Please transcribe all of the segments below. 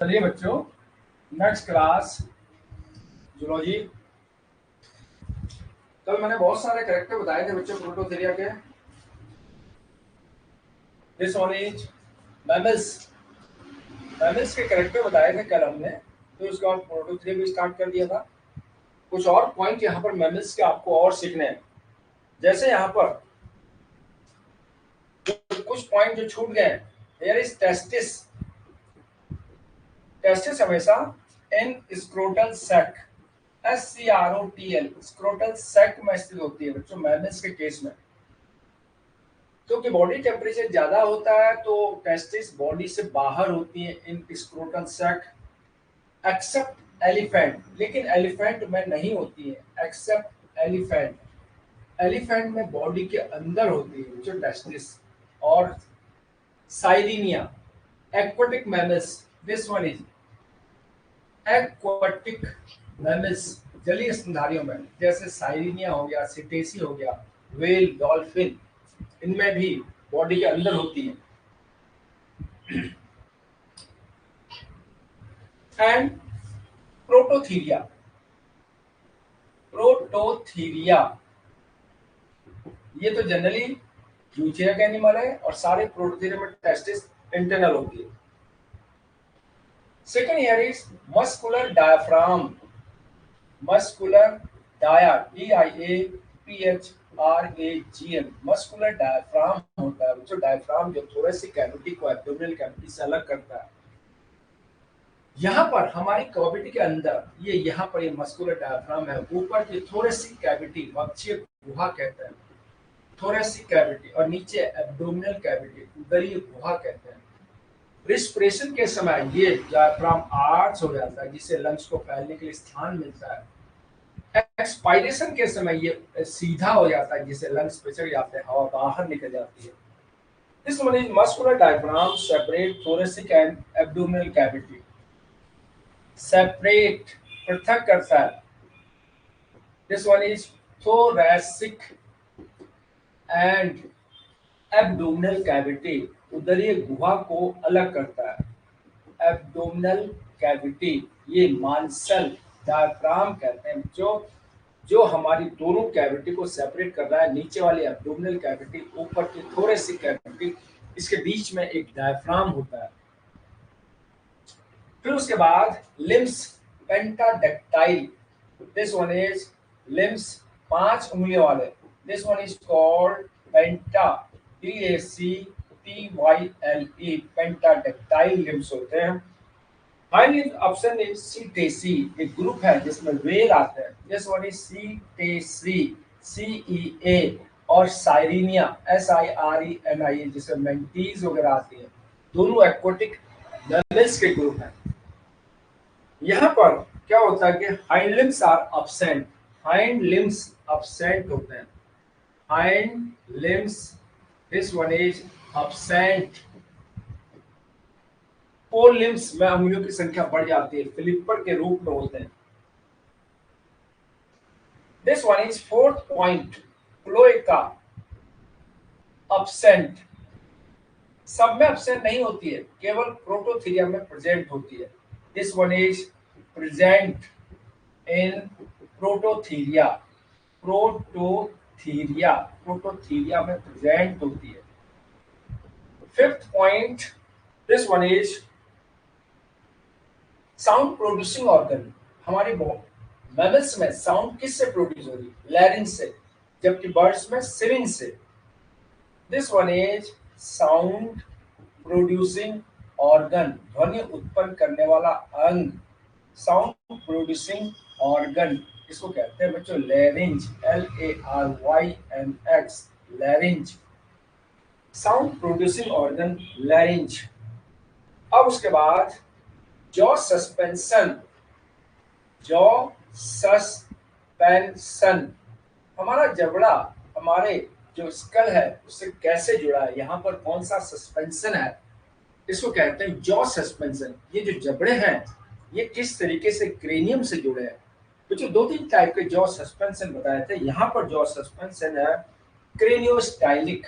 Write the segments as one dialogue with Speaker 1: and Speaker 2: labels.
Speaker 1: चलिए बच्चों, next class zoology. कल मैंने बहुत सारे कैरेक्टर बताए थे बच्चों प्रोटोथेरिया के। This one is mammals. Mammals के कैरेक्टर बताए थे कल हमने, तो उसके बाद प्रोटोथेरिया भी स्टार्ट कर दिया था। कुछ और पॉइंट यहाँ पर मैमल्स के आपको और सीखने हैं। जैसे यहाँ पर कुछ पॉइंट जो छूट गए। Here is testis. टेस्टिस हमेशा in scrotal sac, SCROTL, scrotal sac में स्थित होती है बच्चों मैमल्स के केस में। क्योंकि बॉडी टेम्परेचर ज्यादा होता है तो टेस्टिस बॉडी से बाहर होती है in scrotal sac, except elephant. लेकिन एलिफेंट में नहीं होती है, एक्सेप्ट एलिफेंट। एलिफेंट में बॉडी के अंदर होती है जो टेस्टिस। और Sirenia, aquatic mammals. This one is aquatic mammals, जलीय स्तनधारियों में, जैसे साइरिनिया हो गया, सिटेसी हो गया, व्हेल, डॉल्फिन, इनमें भी बॉडी के अंदर होती है। एंड प्रोटोथीरिया, प्रोटोथीरिया ये तो जनरली यूचेरिया एनिमल है और सारे प्रोटोथीरिया में टेस्टिस इंटरनल होती है। Second here is muscular diaphragm. Muscular dia, DIAPHRAGM, muscular diaphragm होता है जो डायफ्राम जो थोरेसिक कैविटी को एब्डोमिनल कैविटी से अलग करता है। यहाँ पर हमारी कैविटी के अंदर ये यहाँ पर ये मस्कुलर डायफ्राम है, ऊपर की थोरेसिक कैविटी वक्षीय गुहा कहते हैं, थोरेसिक कैविटी, और नीचे एब्डोमिनल कैविटी उदरीय गुहा कहते हैं। रिस्पिरेशन के समय ये डायफ्राम आर्च हो जाता है जिससे लंग्स को फैलने के लिए स्थान मिलता है। एक्सपायरेशन के समय ये सीधा हो जाता है जिससे लंग्स पिछड़ जाते हैं, हवा बाहर निकल जाती है। This one is muscular diaphragm separate thoracic and abdominal cavity. Separate, पृथक करता है। This one is thoracic and abdominal cavity, उदरीय गुहा को अलग करता है। एब्डोमिनल कैविटी ये मांसल डायफ्राम कहते हैं जो जो हमारी दोनों कैविटी को सेपरेट कर रहा है। नीचे वाली एब्डोमिनल कैविटी, ऊपर की थोरेसिक कैविटी, इसके बीच में एक डायफ्राम होता है। फिर उसके बाद limbs pentadactyl. This one is limbs, 5 उंगलियों वाले। This one is called penta, PACTYLE, pentadactyl limbs होते हैं। फाइनली ऑप्शन इज सीटेसी, एक ग्रुप है जिसमें व्हेल आते हैं। दिस वन इज सीटेसी, CEA, और साइरिनिया, SIRENIA, जिसमें मेंटीज वगैरह आती है। दोनों एक्वाटिक मैमल्स के ग्रुप हैं। यहाँ पर क्या होता है कि hind limbs are absent, hind limbs absent होते हैं। Hind limbs, this one is absent. Fore limbs में अंगुलियों की संख्या बढ़ जाती है, फिलिपर के रूप में होते हैं। This one is fourth point, cloaca absent. सब में अब्सेंट नहीं होती है, केवल प्रोटोथीरिया में प्रेजेंट होती है। This one is present in Prototheria, Prototheria, Prototheria में प्रेजेंट होती है। Fifth point, this one is sound producing organ. हमारी मैमल्स में साउंड किससे प्रोड्यूस हो रही है? लैरिंक्स से, जबकि बर्ड्स में सिरिंज से। This one is sound producing organ, ध्वनि उत्पन्न करने वाला अंग। साउंड प्रोड्यूसिंग ऑर्गन इसको कहते हैं बच्चों लैरिंज, LARYNX, लैरिंज, साउंड प्रोड्यूसिंग ऑर्गन लैरिंज। अब उसके बाद जॉ सस्पेंशन, जॉ सस्पेंशन, हमारा जबड़ा हमारे जो स्कल है उससे कैसे जुड़ा है, यहाँ पर कौन सा सस्पेंशन है, इसको कहते हैं जॉ सस्पेंशन। ये जो जबड़े हैं ये किस तरीके से क्रेनियम से जुड़े हैं। तो जो 2-3 टाइप के जॉ सस्पेंशन बताए थे, यहाँ पर जॉ सस्पेंशन है craniostylic.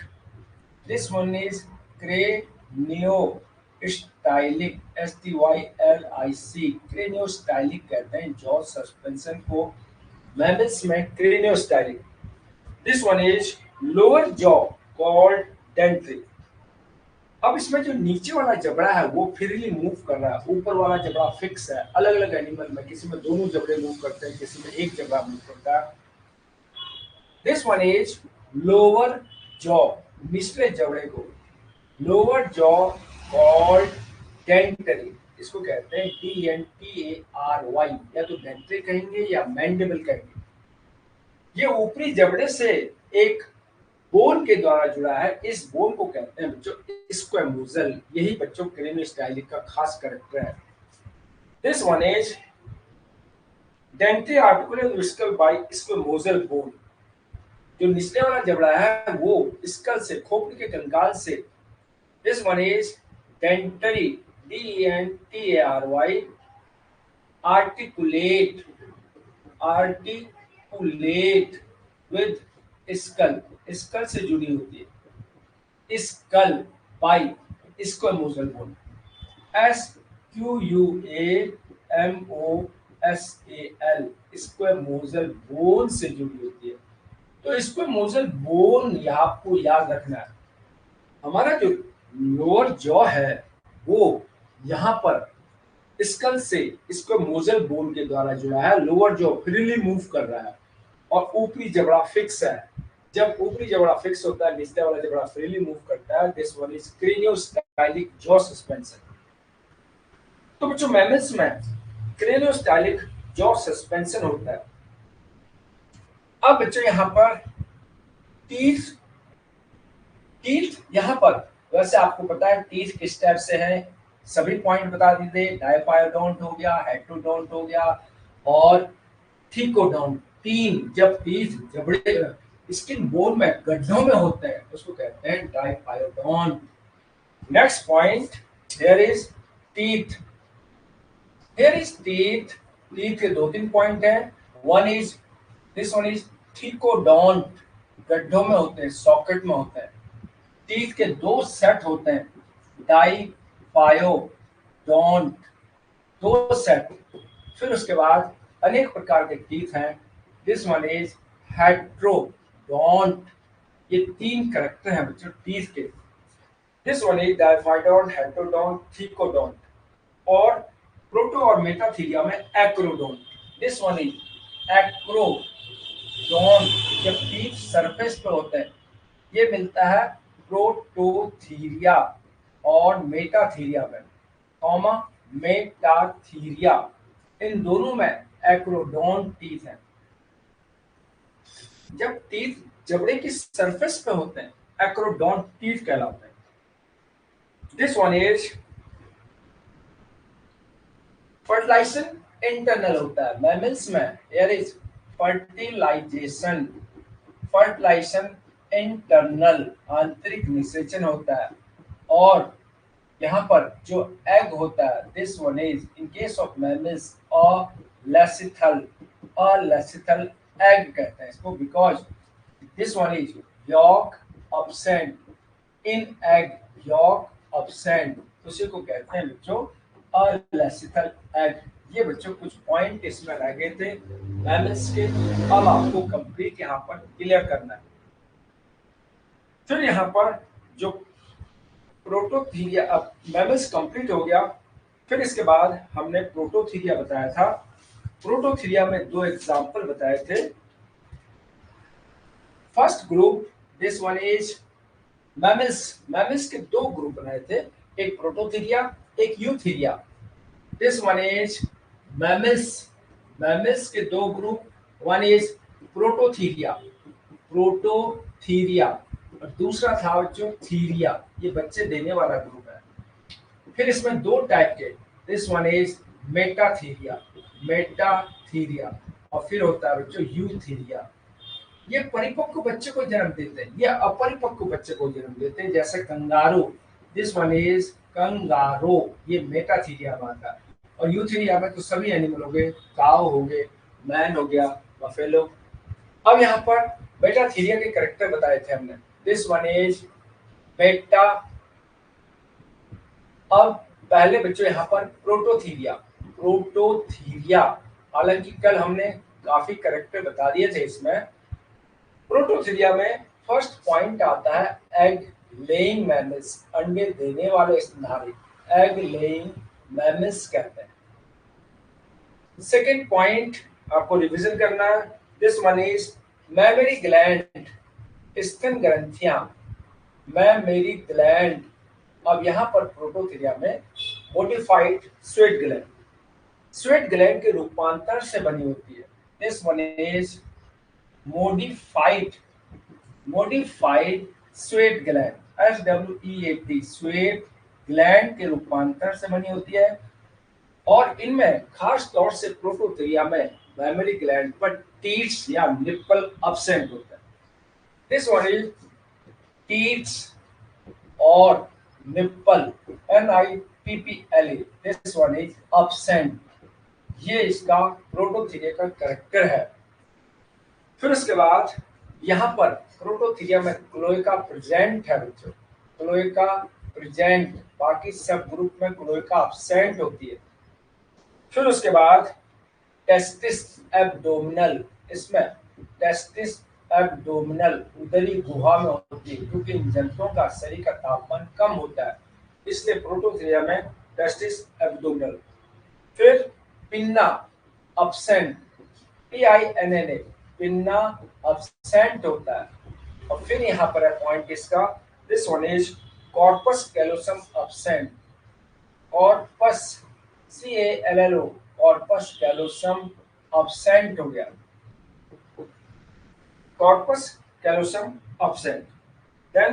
Speaker 1: This one is craniostylic, stylic, STYLIC, craniostylic कहते हैं जॉ सस्पेंशन को मैमल्स में craniostylic. This one is lower jaw called dentary. अब इसमें जो नीचे वाला जबड़ा है वो फ्रीली मूव कर रहा है, ऊपर वाला जबड़ा फिक्स है। अलग अलग एनिमल में किसी में दोनों जबड़े मूव करते हैं, किसी में एक जबड़ा मूव करता है। This one is lower jaw, निचले जबड़े को लोअर जॉ कॉल्ड डेंटरी, इसको कहते हैं DNTARY, या तो डेंटरी कहेंगे या मैंडिबल कहेंगे। ये ऊपरी जबड़े से एक बोन के द्वारा जुड़ा है, इस बोन को कहते हैं बच्चों स्क्वेमोजल। यही बच्चों क्रेनियोस्टाइलिक का खास कैरेक्टर है। This one is dentary articulate skull by squamosal bone. जो निचले वाला जबड़ा है वो स्कल से, खोपड़ी के कंकाल से। This one is dentary, DENTARY, articulate, articulate with skull, skull से जुड़ी होती है, skull by squamosal bone, SQUAMOSAL, squamosal bone से जुड़ी होती है। तो स्क्वेमोजल बोन आपको याद रखना है। हमारा जो लोअर जॉ है वो यहाँ पर स्कल से स्क्वेमोजल बोन के द्वारा जुड़ा है। लोअर जॉ फ्रीली मूव कर रहा है और ऊपरी जबड़ा फिक्स है। जब ऊपरी जबड़ा फिक्स होता है, निचले वाला जबड़ा फ्रीली मूव करता है। This one is craniostylic jaw suspension. तो बच्चों मैमल्स में क्रेनियोस्टाइलिक जॉ सस्पेंशन होता है। अब बच्चों यहाँ पर टीथ, टीथ यहाँ पर वैसे आपको पता है टीथ किस टाइप से है, सभी पॉइंट बता दीजिए। डायपायोडोंट हो गया, हेटरोडोंट हो गया और थीकोडोंट। तीन जब टीथ जबड़े स्किन बोन में गड्ढों में होते हैं उसको कहते हैं diphyodont. Next point, here is teeth, here is teeth. Teeth के दो तीन पॉइंट है। One is, this one is thecodont, गड्ढों में होते हैं, सॉकेट में होते हैं। टीथ के दो सेट होते हैं, डाइपायोडोंट, दो सेट। फिर उसके बाद अनेक प्रकार के टीथ हैं। This one is heterodont. ये तीन कैरेक्टर हैं बच्चों टीथ के। This one is diphyodont, heterodont, thecodont. और प्रोटो और मेटाथीरिया में acrodont. This one is acrodont. जब टीथ सरफेस पे होते हैं ये मिलता है प्रोटोथीरिया और मेटाथीरिया में, कॉमा मेटाथीरिया, इन दोनों में एक्रोडोंट टीथ है। जब टीथ जबड़े की सरफेस पे होते हैं एक्रोडोंट टीथ कहलाते हैं। This one is fertilisation internal होता है मैमल्स में। Here is fertilisation, fertilisation internal, आंतरिक निषेचन होता है। और यहाँ पर जो एग होता है, this one is in case of mammals alecithal, alecithal egg कहते हैं इसको, because this one is yolk absent in egg, yolk absent, उसी को कहते हैं बच्चों अलेसिथल एग। ये बच्चों कुछ पॉइंट इसमें रह गए थे मैमल्स के, अब आपको कंप्लीट यहाँ पर क्लियर करना है। फिर यहाँ पर जो प्रोटोथीरिया, अब मैमल्स कंप्लीट हो गया। फिर इसके बाद हमने प्रोटोथीरिया बताया था। प्रोटोथीरिया में दो एग्जाम्पल बताए थे। First group, this one is mammals, mammals के दो ग्रुप बनाए थे, एक प्रोटोथीरिया एक Eutheria. This one is mammals, mammals के दो group, one is Prototheria, Prototheria, और दूसरा था जो थीरिया, ये बच्चे देने वाला ग्रुप है। फिर इसमें दो टाइप के, this one is Metatheria, Metatheria, और फिर होता है बच्चों यूथीरिया। ये परिपक्व बच्चे को जन्म देते हैं, ये अपरिपक्व बच्चे को जन्म देते हैं, जैसे कंगारू। दिस वन इज कंगारो, ये मेटाथीरिया में आता है। और यूथीरिया में तो सभी एनिमल हो गए, काऊ हो गए, मैन हो गया, बफेलो। अब यहाँ पर मेटाथीरिया के कैरेक्टर बताए थे हमने। दिस वन इज बेटा अब पहले बच्चों यहाँ पर प्रोटोथीरिया, प्रोटोथीरिया, हालांकि कल हमने काफी करेक्टर बता दिए थे इसमें। प्रोटोथीरिया में फर्स्ट पॉइंट आता है एग लेइंग मैमल्स, अंडे देने वाले स्तनधारी, एग लेइंग मैमल्स कहते हैं। सेकेंड पॉइंट आपको रिवीजन करना है, this one is mammary gland, स्तन ग्रंथियां, मैमरी ग्लैंड। अब यहाँ पर प्रोटोथीरिया में modified sweat gland, sweat gland के रूपांतर से बनी होती है। This one is modified, modified sweat gland, SWEAT, sweat gland के रूपांतर से बनी होती है। और इनमें खास तौर से प्रोटोथीरिया में मैमरी ग्लैंड पर टीट्स या निप्पल अब्सेंट होता है। दिस वन इज टीट्स और nipple, NIPPLE, this one is absent. ये इसका प्रोटोथीरिया का कैरेक्टर है। फिर उसके बाद यहाँ पर प्रोटोथीरिया में क्लोएका प्रेजेंट है बच्चों, क्लोएका प्रेजेंट, बाकी सब ग्रुप में क्लोएका अब्सेंट होती है। फिर उसके बाद टेस्टिस एब्डोमिनल, इसमें टेस्टिस एब्डोमिनल उदरी गुहा में होती है, क्योंकि इन जंतुओं का शरीर का तापमान कम होता है, इसलिए प्रोटोथीरिया में टेस्टिस एब्डोमिनल। फिर pinna absent, PINNA, pinna absent होता है। और फिर यहाँ पर है पॉइंट इसका, this one is corpus callosum absent, corpus CALLO, corpus callosum absent हो गया, corpus callosum absent. Then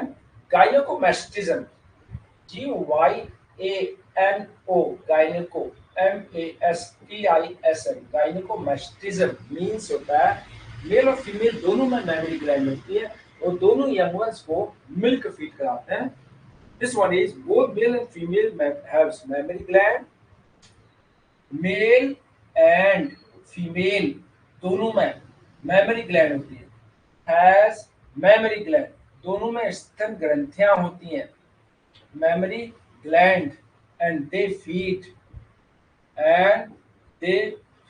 Speaker 1: gynaecomastism, GYANO, gynaeco, MASTISM, gynaecomastism means होता है मेल और फीमेल दोनों में मैमरी ग्लैंड होती है और दोनों यंग वंस को मिल्क फीड कराते हैं। This one is both male and female haves mammary gland, mail and female दोनों में मैमरी ग्लैंड होती है, हैज मैमरी ग्लैंड, दोनों में स्तन ग्रंथियां होती हैं, mammary gland, and they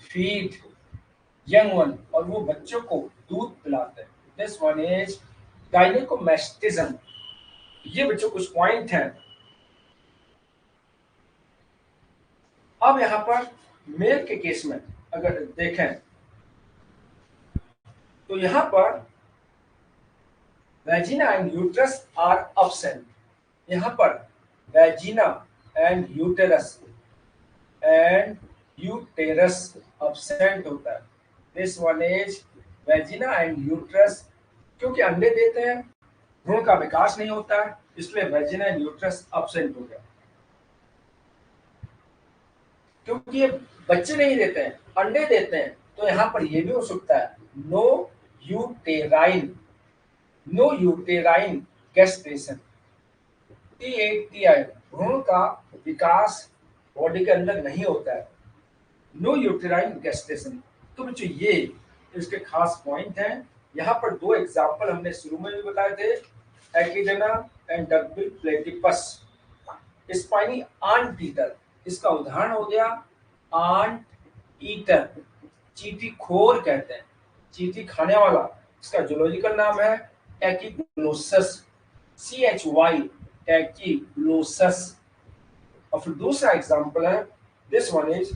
Speaker 1: feed young one, और वो बच्चों को दूध पिलाते हैं। This one is gynaecomastism. ये बच्चों कुछ पॉइंट हैं। अब यहाँ पर मेल के केस में अगर देखें तो यहाँ पर vagina and uterus are absent, यहाँ पर वैजिना एंड यूटेरस अब्सेंट होता है। This one is vagina and uterus, क्योंकि अंडे देते हैं, भ्रूण का विकास नहीं होता है, इसलिए वैजिना एंड यूट्रस अब्सेंट हो गया। क्योंकि ये बच्चे नहीं देते हैं, अंडे देते हैं, तो यहाँ पर ये भी हो सकता है नो यूटेराइन गेस्टेशन, TATI, भ्रूण का विकास बॉडी के अंदर नहीं होता है, नो यूटेराइन गेस्टेशन। तो बच्चों ये इसके खास पॉइंट हैं। यहाँ पर दो एग्जाम्पल हमने शुरू में भी बताए थे, echidna and duckbill platypus, spiny anteater, इसका उदाहरण हो गया आंट ईटर, चींटी खोर कहते हैं, चींटी खाने वाला, इसका जूलॉजिकल नाम है टैकीग्लोसस, CHY, टैकीग्लोसस। और फिर दूसरा एग्जाम्पल है, this one is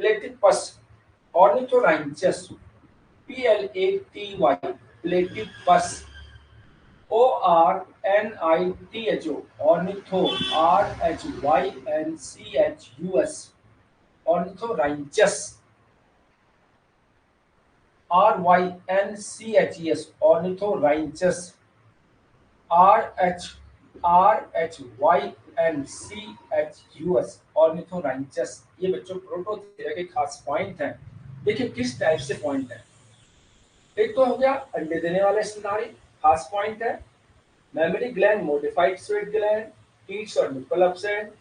Speaker 1: platypus Ornithorhynchus, PLATY, platypus, ORNITHO, ornitho, RHYNCHUS, Ornithorhynchus, RYNCHES, Ornithorhynchus, RHYNCHUS, Ornithorhynchus. ये बच्चों प्रोटोथीरिया के खास पॉइंट हैं। देखिए किस टाइप से पॉइंट है। एक तो हो गया अंडे देने वाले स्तनधारी, खास पॉइंट है, mammary gland, modified sweat gland, teats और nipple absent.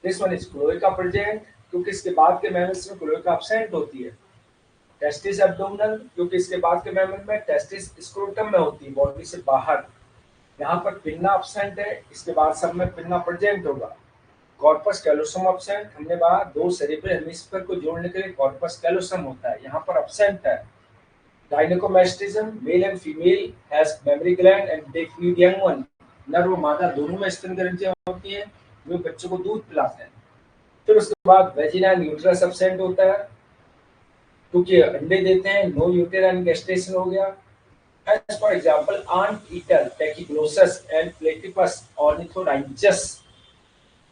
Speaker 1: This one is cloaca present, क्योंकि इसके बाद के मैमल्स में क्लोएका अब्सेंट होती है। टेस्टिस एब्डोमिनल, क्योंकि इसके बाद के मैमल में टेस्टिस स्क्रोटम में होती है, बॉडी से बाहर। यहाँ पर पिन्ना अब्सेंट है, इसके बाद सब में पिन्ना प्रेजेंट होगा। कॉर्पस कैलोसम एब्सेंट, हमने कहा दो सेरेब्रल हेमिस्फीयर को जोड़ने के लिए कॉर्पस कैलोसम होता है, यहाँ पर एब्सेंट है। Gynaecomastism, male and female has memory gland and they feed young one, नर व मादा दोनों में स्तन ग्रंथियां होती हैं, वे बच्चों को दूध पिलाते हैं। फिर उसके बाद वेजिना एंड यूट्रस एब्सेंट होता है क्योंकि अंडे देते हैं, नो यूटेराइन गेस्टेशन हो गया। As for example, anteater, Tachyglossus and Platypus ornithorhynchus।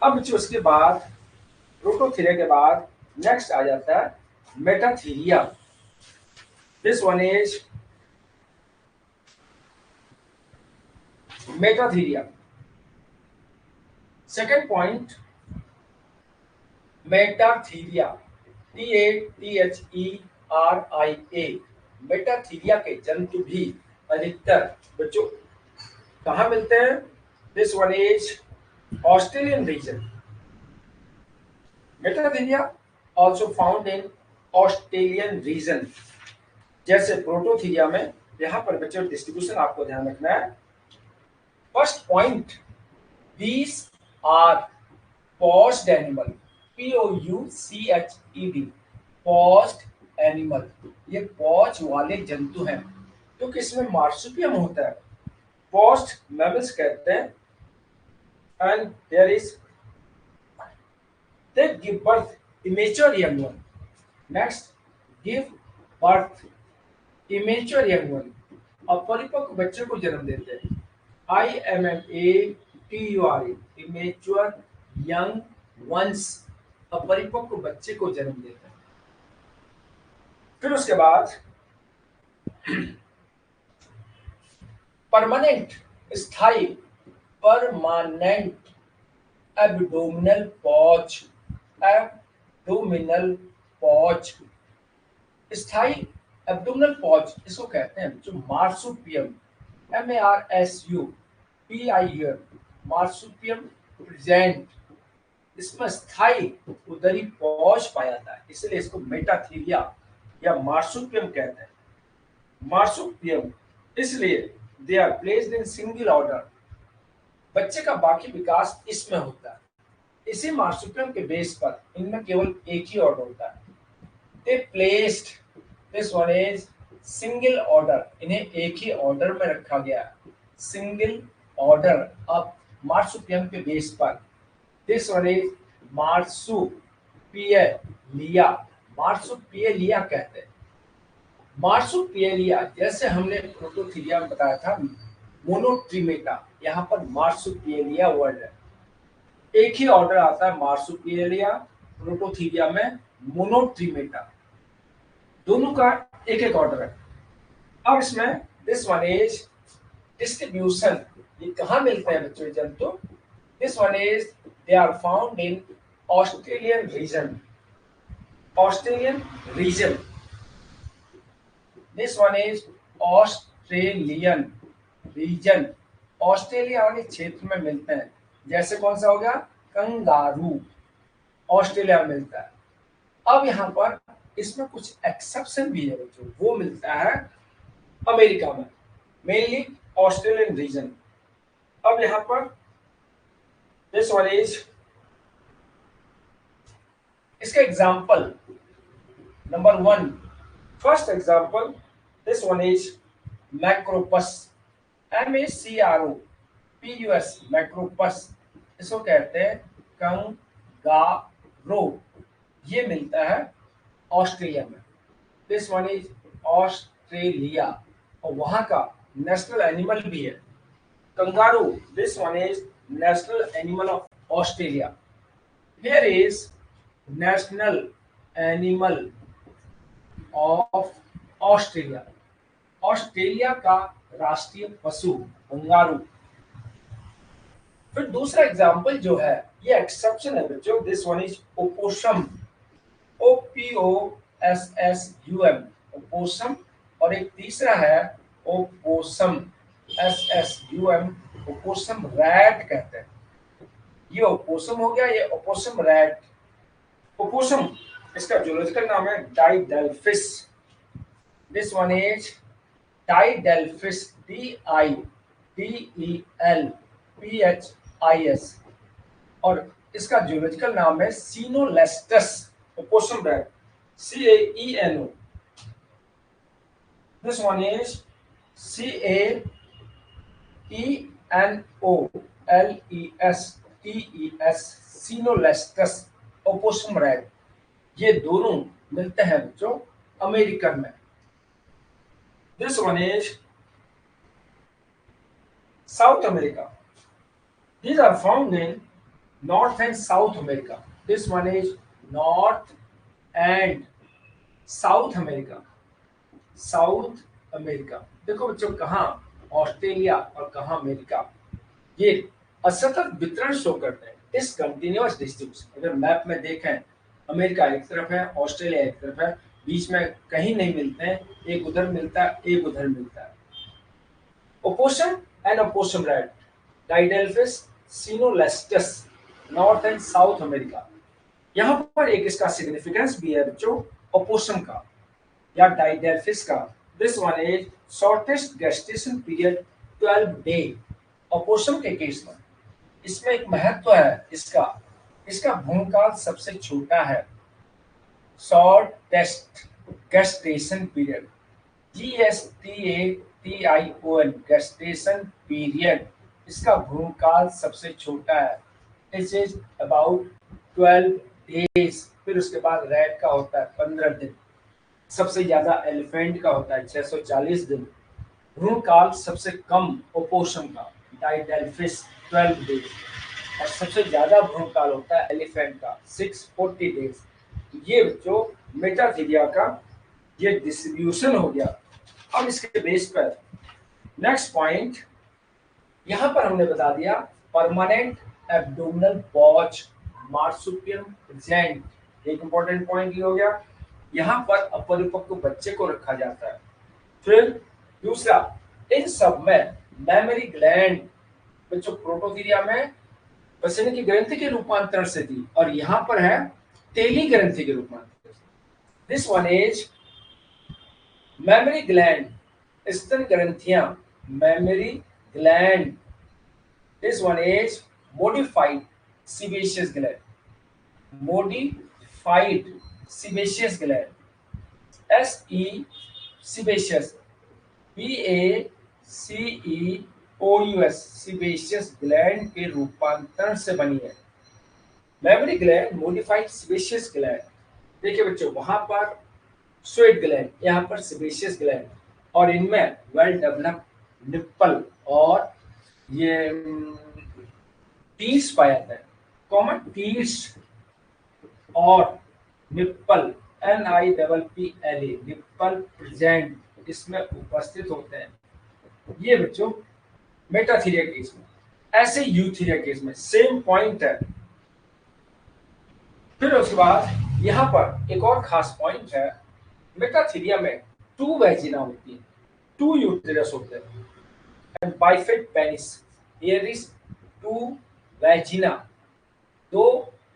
Speaker 1: अब बच्चों उसके बाद प्रोटोथीरिया के बाद नेक्स्ट आ जाता है Metatheria. This one is Metatheria. Second point Metatheria, TATHERIA। Metatheria के जंतु भी अधिकतर बच्चों कहाँ मिलते हैं? This one is Australian reason. Metatheria also found in Australian reason. जैसे प्रोटोथीरिया में, यहाँ पर बच्चों डिस्ट्रीब्यूशन आपको ध्यान रखना है। First point, these are paused animal, POUCHED, paused animal, ये पॉज वाले जंतु हैं क्योंकि इसमें मार्सुपियम होता है। पॉज्ड मैमल्स कहते हैं। And there is they give birth immature young one. Next, give birth immature young one, अपरिपक्व बच्चे को जन्म देते हैं। IMMATURE, immature young ones, अपरिपक्व बच्चे को जन्म देते हैं। फिर उसके बाद परमानेंट, स्थायी, permanent abdominal pause, abdominal pause, स्थायी एब्डोमिनल पॉज इसको कहते हैं जो मार्सुपियम, MARSUPIUM, मार्सुपियम प्रेजेंट, इसमें स्थायी उदरी पॉज पाया जाता है, इसलिए इसको मेटाथीरिया या मार्सुपियम कहते हैं। मार्सुपियम इसलिए they are placed in single order, बच्चे का बाकी विकास इसमें होता है। इसी मार्सुपियम के बेस पर इनमें केवल एक ही ऑर्डर होता है। They placed, this one is single order, इन्हें एक ही ऑर्डर में रखा गया है, सिंगल ऑर्डर अब मार्सुपियम के बेस पर। This one is Marsupialia, Marsupialia कहते हैं। मार्सुपियलिया जैसे हमने प्रोटोथीरिया में बताया था मोनोट्रीमेटा, यहाँ पर मार्सुपियलिया वर्ड है, एक ही ऑर्डर आता है मार्सुपियलिया, प्रोटोथीरिया में मोनोट्रीमेटा, दोनों का एक एक ऑर्डर है। अब इसमें दिस वन इज डिस्ट्रीब्यूशन, ये कहाँ मिलते हैं बच्चों जंतु? This one is they are found in Australian region, Australian region, this one is Australian region, Australia वाले क्षेत्र में मिलते हैं। जैसे कौन सा हो गया? कंगारू, ऑस्ट्रेलिया में मिलता है। अब यहाँ पर इसमें कुछ एक्सेप्शन भी है बच्चों, वो मिलता है अमेरिका में, मेनली ऑस्ट्रेलियन रीजन। अब यहाँ पर दिस वन इज, इसका example number 1, first example, this one is Macropus, MACROPUS, Macropus, इसको कहते हैं कंगारो, ये मिलता है ऑस्ट्रेलिया में। दिस वन इज ऑस्ट्रेलिया, और वहां का नेशनल एनिमल भी है kangaroo, this one is national animal of Australia. Here is national animal of Australia, Australia का राष्ट्रीय पशु कंगारू। फिर दूसरा एग्जाम्पल जो है, ये एक्सेप्शन है बच्चों, this one is opossum, OPOSSUM, opossum, और एक तीसरा है ओपोसम, SSUM, ओपोसम रैट कहते हैं। ये ओपोसम हो गया, ये ओपोसम रैट। ओपोसम इसका जूलॉजिकल नाम है Didelphis, this one is Didelphis, DIDELPHIS, और इसका जूलॉजिकल नाम है Caenolestes opossum rat, CAENO। This one is CAENOLESTES, Caenolestes opossum rat. ये दोनों मिलते हैं बच्चों अमेरिकन में। This one is South America. These are found in North and South America. This one is North and South America. South America. देखो बच्चों कहाँ Australia और कहाँ अमेरिका, ये असतत वितरण शो करते हैं। इस कंटिन्यूअस डिस्ट्रीब्यूशन अगर मैप में देखें, अमेरिका एक तरफ है, ऑस्ट्रेलिया एक तरफ है, बीच में कहीं नहीं मिलते हैं, एक उधर मिलता है, एक उधर मिलता है। Opossum and opossum rat, Didelphis Caenolestes, North and South America. यहाँ पर एक इसका सिग्निफिकेंस भी है बच्चों ओपोसम का या डाइडेल्फिस का। This one is shortest gestation period 12 day. Opossum के केस में इसमें एक महत्व है इसका, इसका भूमकाल सबसे छोटा है। Shortest gestation period, GSTATION, gestation period, इसका भूमकाल सबसे छोटा है। It is about 12 days. फिर उसके बाद रैट का होता है 15 दिन। सबसे ज्यादा एलिफेंट का होता है 640 दिन। भ्रूणकाल सबसे कम ओपोसम का डाइडेल्फिस 12 डेज, और सबसे ज्यादा भ्रूणकाल होता है एलिफेंट का 640 डेज। ये जो मेटाथीरिया का ये डिस्ट्रीब्यूशन हो गया। अब इसके बेस पर नेक्स्ट पॉइंट यहां पर हमने बता दिया, परमानेंट एब्डोमिनल पॉच मार्सुपियम प्रेजेंट। एक इंपॉर्टेंट पॉइंट ये हो गया, यहां पर अपरिपक्व बच्चे को रखा जाता है। फिर दूसरा, इन सब में मेमोरी ग्लैंड बच्चों प्रोटोथीरिया में पसीने की ग्रंथि के रूपांतरण से थी, और यहां पर है तेली ग्रंथि के रूपांतरण। This one is memory gland, स्तन ग्रंथियां, memory gland. This one is modified sebaceous gland, modified sebaceous gland, SE sebaceous, BACEOUS, sebaceous gland के रूपांतरण से बनी है। Memory gland, modified sebaceous gland. देखिए बच्चों वहां पर स्वेट ग्लैंड, यहाँ पर सेबेशियस ग्लैंड, और इनमें वेल डेवलप्ड निप्पल और ये टीस पाया जाता है। कॉमन टीस और निप्पल, NIPPLA, निप्पल प्रेजेंट इसमें उपस्थित होते हैं। ये बच्चों मेटाथीरिया केस में। ऐसे यूथीरिया केस में सेम पॉइंट है। फिर उसके बाद यहाँ पर एक और खास पॉइंट है, मेटाथीरिया में 2 वेजिना होती है, 2 यूटेरस होते हैं, and bifid penis. Here is 2 vagina, 2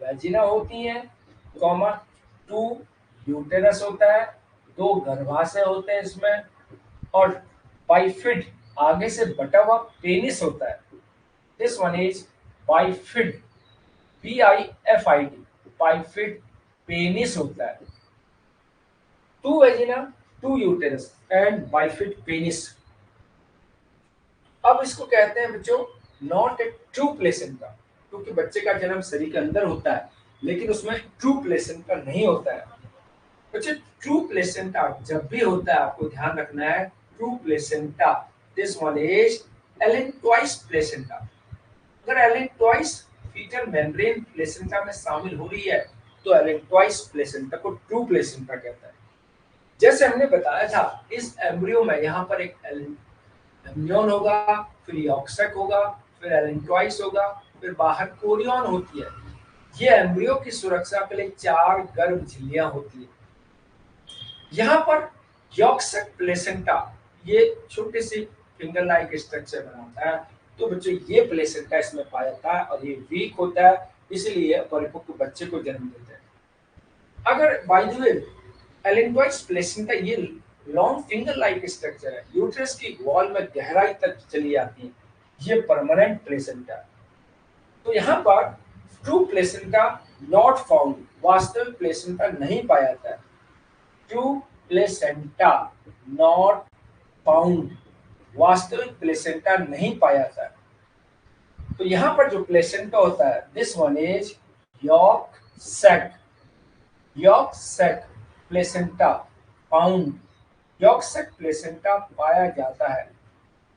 Speaker 1: vagina होती हैं, कॉमा 2 यूटेरस होता है, 2 गर्भाशय होते हैं इसमें, और बाइफिड आगे से बटा हुआ पेनिस होता है। This one is bifid, BIFID, bifid penis होता है। 2 vagina, 2 uterus and bifid penis. अब इसको कहते हैं बच्चों नॉट ए ट्रू प्लेसेंटा, क्योंकि बच्चे का जन्म शरीर के अंदर होता है लेकिन उसमें ट्रू प्लेसेंटा नहीं होता है। बच्चे ट्रू प्लेसेंटा जब भी होता है आपको ध्यान रखना है, true placenta, this one is allantois placenta. अगर एलेंटॉइस फीटल मेम्ब्रेन प्लेसेंटा में शामिल हो रही है तो एलेंटॉइस प्लेसेंटा को ट्रू प्लेसेंटा कहता है। जैसे हमने बताया था इस एम्ब्रियो में यहाँ पर एक एम्ब्रियन होगा, फिर यॉक्सैक होगा, फिर एलेंटॉइस होगा, फिर बाहर कोरियन होती है। ये एम्ब्रियो की सुरक्षा के लिए 4 गर्भ झिल्लियां होती है। यहाँ पर यॉक्सैक प्लेसेंटा ये छोटी सी फिंगर लाइक स्ट्रक्चर बनाता है, तो बच्चों ये प्लेसेंटा इसमें पाया जाता है और ये वीक होता है, इसलिए परिपक्व बच्चे को जन्म देता है। अगर by the way allantois placenta ये लॉन्ग फिंगर लाइक स्ट्रक्चर है, यूट्रस की वॉल में गहराई तक चली जाती है, ये परमानेंट प्लेसेंटा। तो यहाँ पर ट्रू प्लेसेंटा नॉट फाउंड, वास्तविक प्लेसेंटा नहीं पाया जाता है। ट्रू प्लेसेंटा नॉट फाउंड, वास्तविक प्लेसेंटा नहीं पाया जाता है। तो यहाँ पर जो प्लेसेंटा होता है, this one is yolk sac, yolk sac placenta found, yolk sac placenta पाया जाता है।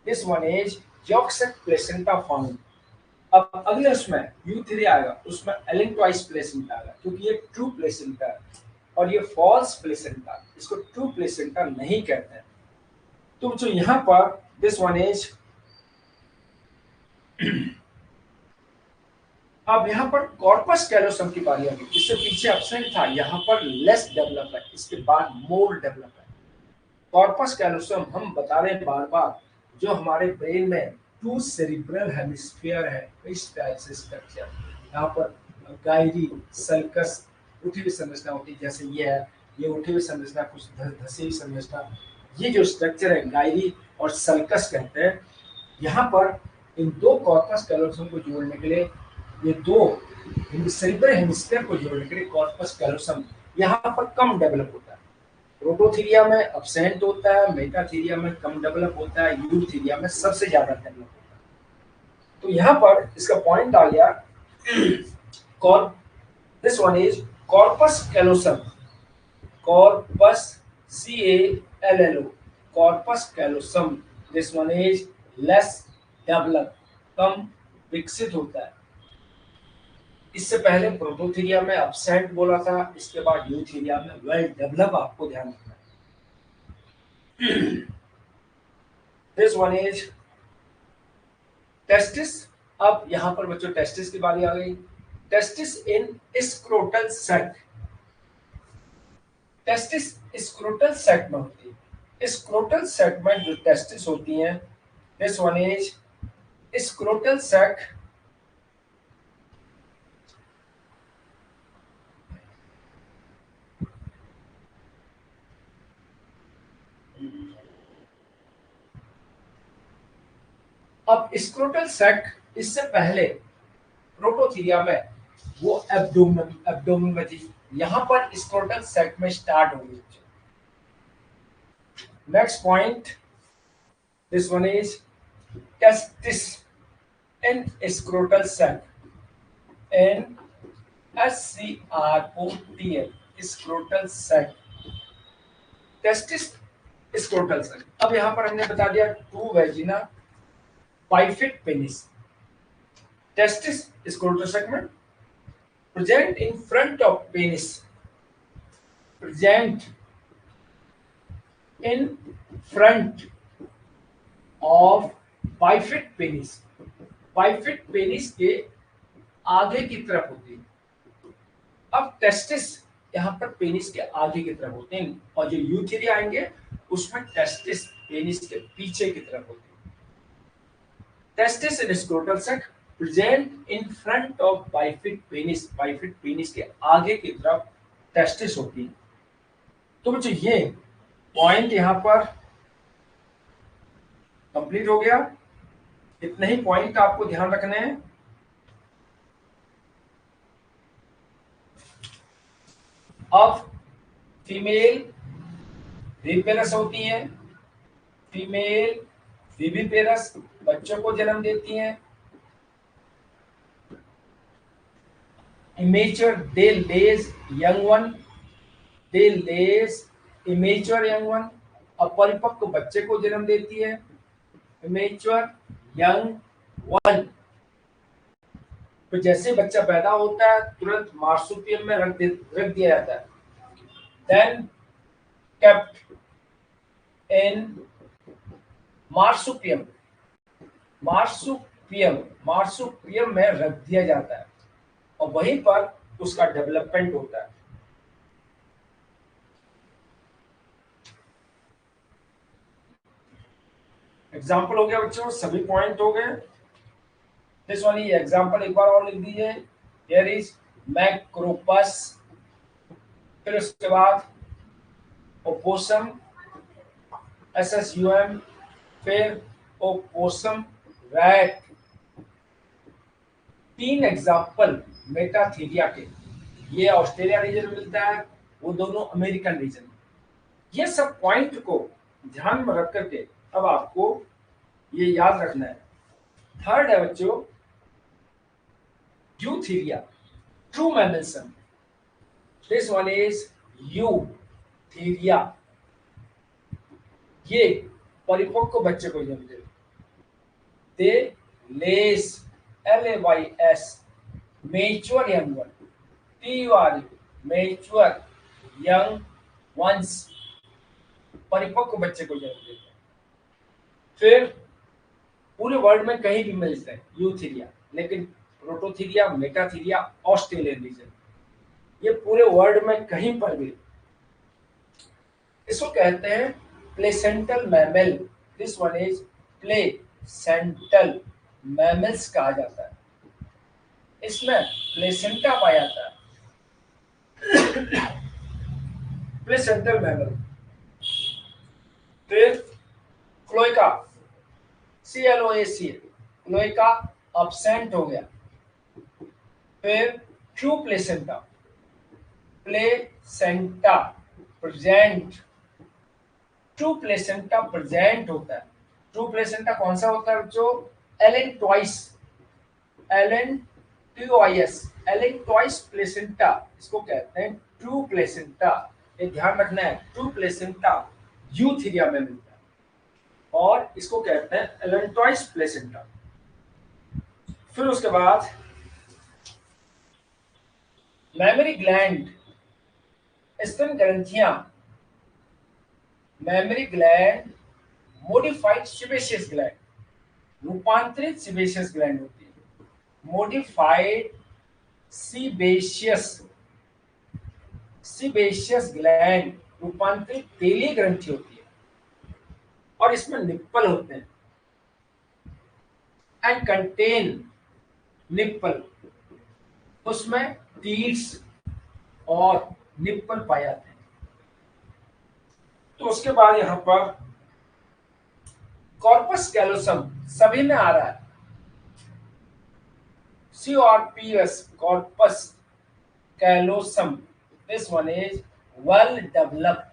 Speaker 1: This one is yolk sac placenta found. अब अगले उसमें U3 आएगा, उसमें एलेंटवाइज प्लेसेंटा आएगा, क्योंकि ये ट्रू प्लेसेंटा है और ये फॉल्स प्लेसेंटा, इसको ट्रू प्लेसेंटा नहीं कहते हैं। तो जो यहाँ पर दिस वन इज अब यहाँ पर कॉर्पस कैलोसम की बारी आ गई, इससे पीछे एब्सेंट था, यहाँ पर लेस डेवलप है, इसके बाद मोर डेवलप है। कॉर्पस कैलोसम हम बता रहे हैं बार बार, जो हमारे ब्रेन में टू सेरिब्रल हेमिस्फीयर है, इस टाइप से स्ट्रक्चर। यहाँ पर गायरी, सल्कस, उठी हुई संरचना होती है, जैसे ये है, ये उठी हुई संरचना, कुछ धसी हुई संरचना, ये जो स्ट्रक्चर है गायरी और सल्कस कहते हैं। यहाँ पर इन दो कॉर्पस कैलोसम को जोड़ने के लिए, ये दो सेरिब्रल हेमिस्फीयर को जोड़ने के लिए कॉर्पस कैलोसम यहाँ पर कम डेवलप होता है। प्रोटोथीरिया में अब्सेंट होता है, मेटाथीरिया में कम डेवलप होता है, यूथीरिया में सबसे ज्यादा डेवलप होता है। तो यहाँ पर इसका पॉइंट आ गया, this one is corpus callosum, corpus CALLO, corpus callosum, this one is less develop, कम विकसित होता है। इससे पहले प्रोटोथीरिया में अब्सेंट बोला था, इसके बाद यूथीरिया में वेल डेवलप, आपको ध्यान रखना है। This one is testis. अब यहां पर बच्चों टेस्टिस की बारी आ गई। Testis in scrotal sac, testis scrotal sac में होती है। स्क्रोटल सेक में जो टेस्टिस होती हैं, दिस वन इज स्क्रोटल सेक अब स्क्रोटल सैक इससे पहले प्रोटोथीरिया में वो एब्डोमेन में थी, यहाँ पर स्क्रोटल सैक में स्टार्ट हो गई। Next point, this one is testis in scrotal sac, an SCROTL, scrotal sac, testis scrotal sac. अब यहाँ पर हमने बता दिया two vagina bifid penis, testis scrotal segment present in front of penis, present in front of bifid penis, bifid penis के आगे की तरफ होती है। अब टेस्टिस यहाँ पर पेनिस के आगे की तरफ होते हैं, और जो यूथेरिया आएंगे उसमें टेस्टिस पेनिस के पीछे की तरफ होती है। Testis in scrotal sac present in front of bifid penis, bifid penis के आगे की तरफ टेस्टिस होती है। तो बच्चों ये पॉइंट यहाँ पर कंप्लीट हो गया। इतने ही पॉइंट आपको ध्यान रखने हैं। अब फीमेल विविपेरस होती हैं, फीमेल विविपेरस बच्चों को जन्म देती हैं। Immature, they lays young one, they lays immature young one, अपरिपक्व बच्चे को जन्म देती है। Immature young one, तो जैसे बच्चा पैदा होता है तुरंत मार्सुपियम में रख दिया जाता है। Then kept in marsupium, marsupium में रख दिया जाता है और वहीं पर उसका डेवलपमेंट होता है। एग्जाम्पल हो गया बच्चों, सभी पॉइंट हो गए। दिस वन ये एग्जाम्पल एक बार और लिख दीजिए। हियर इज मैक्रोपस, फिर उसके बाद ओपोसम, SSUM, फिर ओपोसम रैट। तीन एग्जाम्पल मेटाथीरिया के। ये ऑस्ट्रेलिया रीजन में मिलता है, वो दोनों अमेरिकन रीजन में। ये सब पॉइंट को ध्यान में रख करके अब आपको ये याद रखना है। थर्ड है बच्चों Eutheria, true mammals. This one is Eutheria. ये परिपक्व बच्चे को जन्म देते। They lays, LAYS, mature young one, TUR, mature young ones, परिपक्व बच्चे को जन्म देते हैं। फिर पूरे वर्ल्ड में कहीं भी मिलते हैं यूथीरिया, लेकिन प्रोटोथीरिया, मेटाथीरिया, ऑस्ट्रेलियन रीजन, ये पूरे वर्ल्ड में कहीं पर भी। इसको कहते हैं placental mammal. This one is placental mammals कहा जाता है। इसमें प्लेसेंटा पाया जाता है। Placental mammal. फिर क्लोएका, CLOAC, क्लोएका अब्सेंट हो गया। फिर true placenta, placenta present, true placenta present होता है। ट्रू प्लेसेंटा कौन सा होता है बच्चों? Allantois, allantois TOIS, allantois placenta, इसको कहते हैं ट्रू प्लेसेंटा। ये ध्यान रखना है, ट्रू प्लेसेंटा यूथीरिया में मिलता है और इसको कहते हैं एलन ट्वाइस प्लेसेंटा। फिर उसके बाद मेमोरी ग्लैंड, स्तन ग्रंथियां, memory gland modified sebaceous gland, रूपांतरित सिबेशियस ग्लैंड होती है। मोडिफाइड सिबेशियस ग्लैंड, रूपांतरित तेलीय ग्रंथि होती है और इसमें निप्पल होते हैं। एंड कंटेन निप्पल, उसमें टीट्स और निप्पल पाए जाते हैं। तो उसके बाद यहां पर कॉर्पस कैलोसम सभी में आ रहा है, CORPS, corpus callosum. This one is well developed,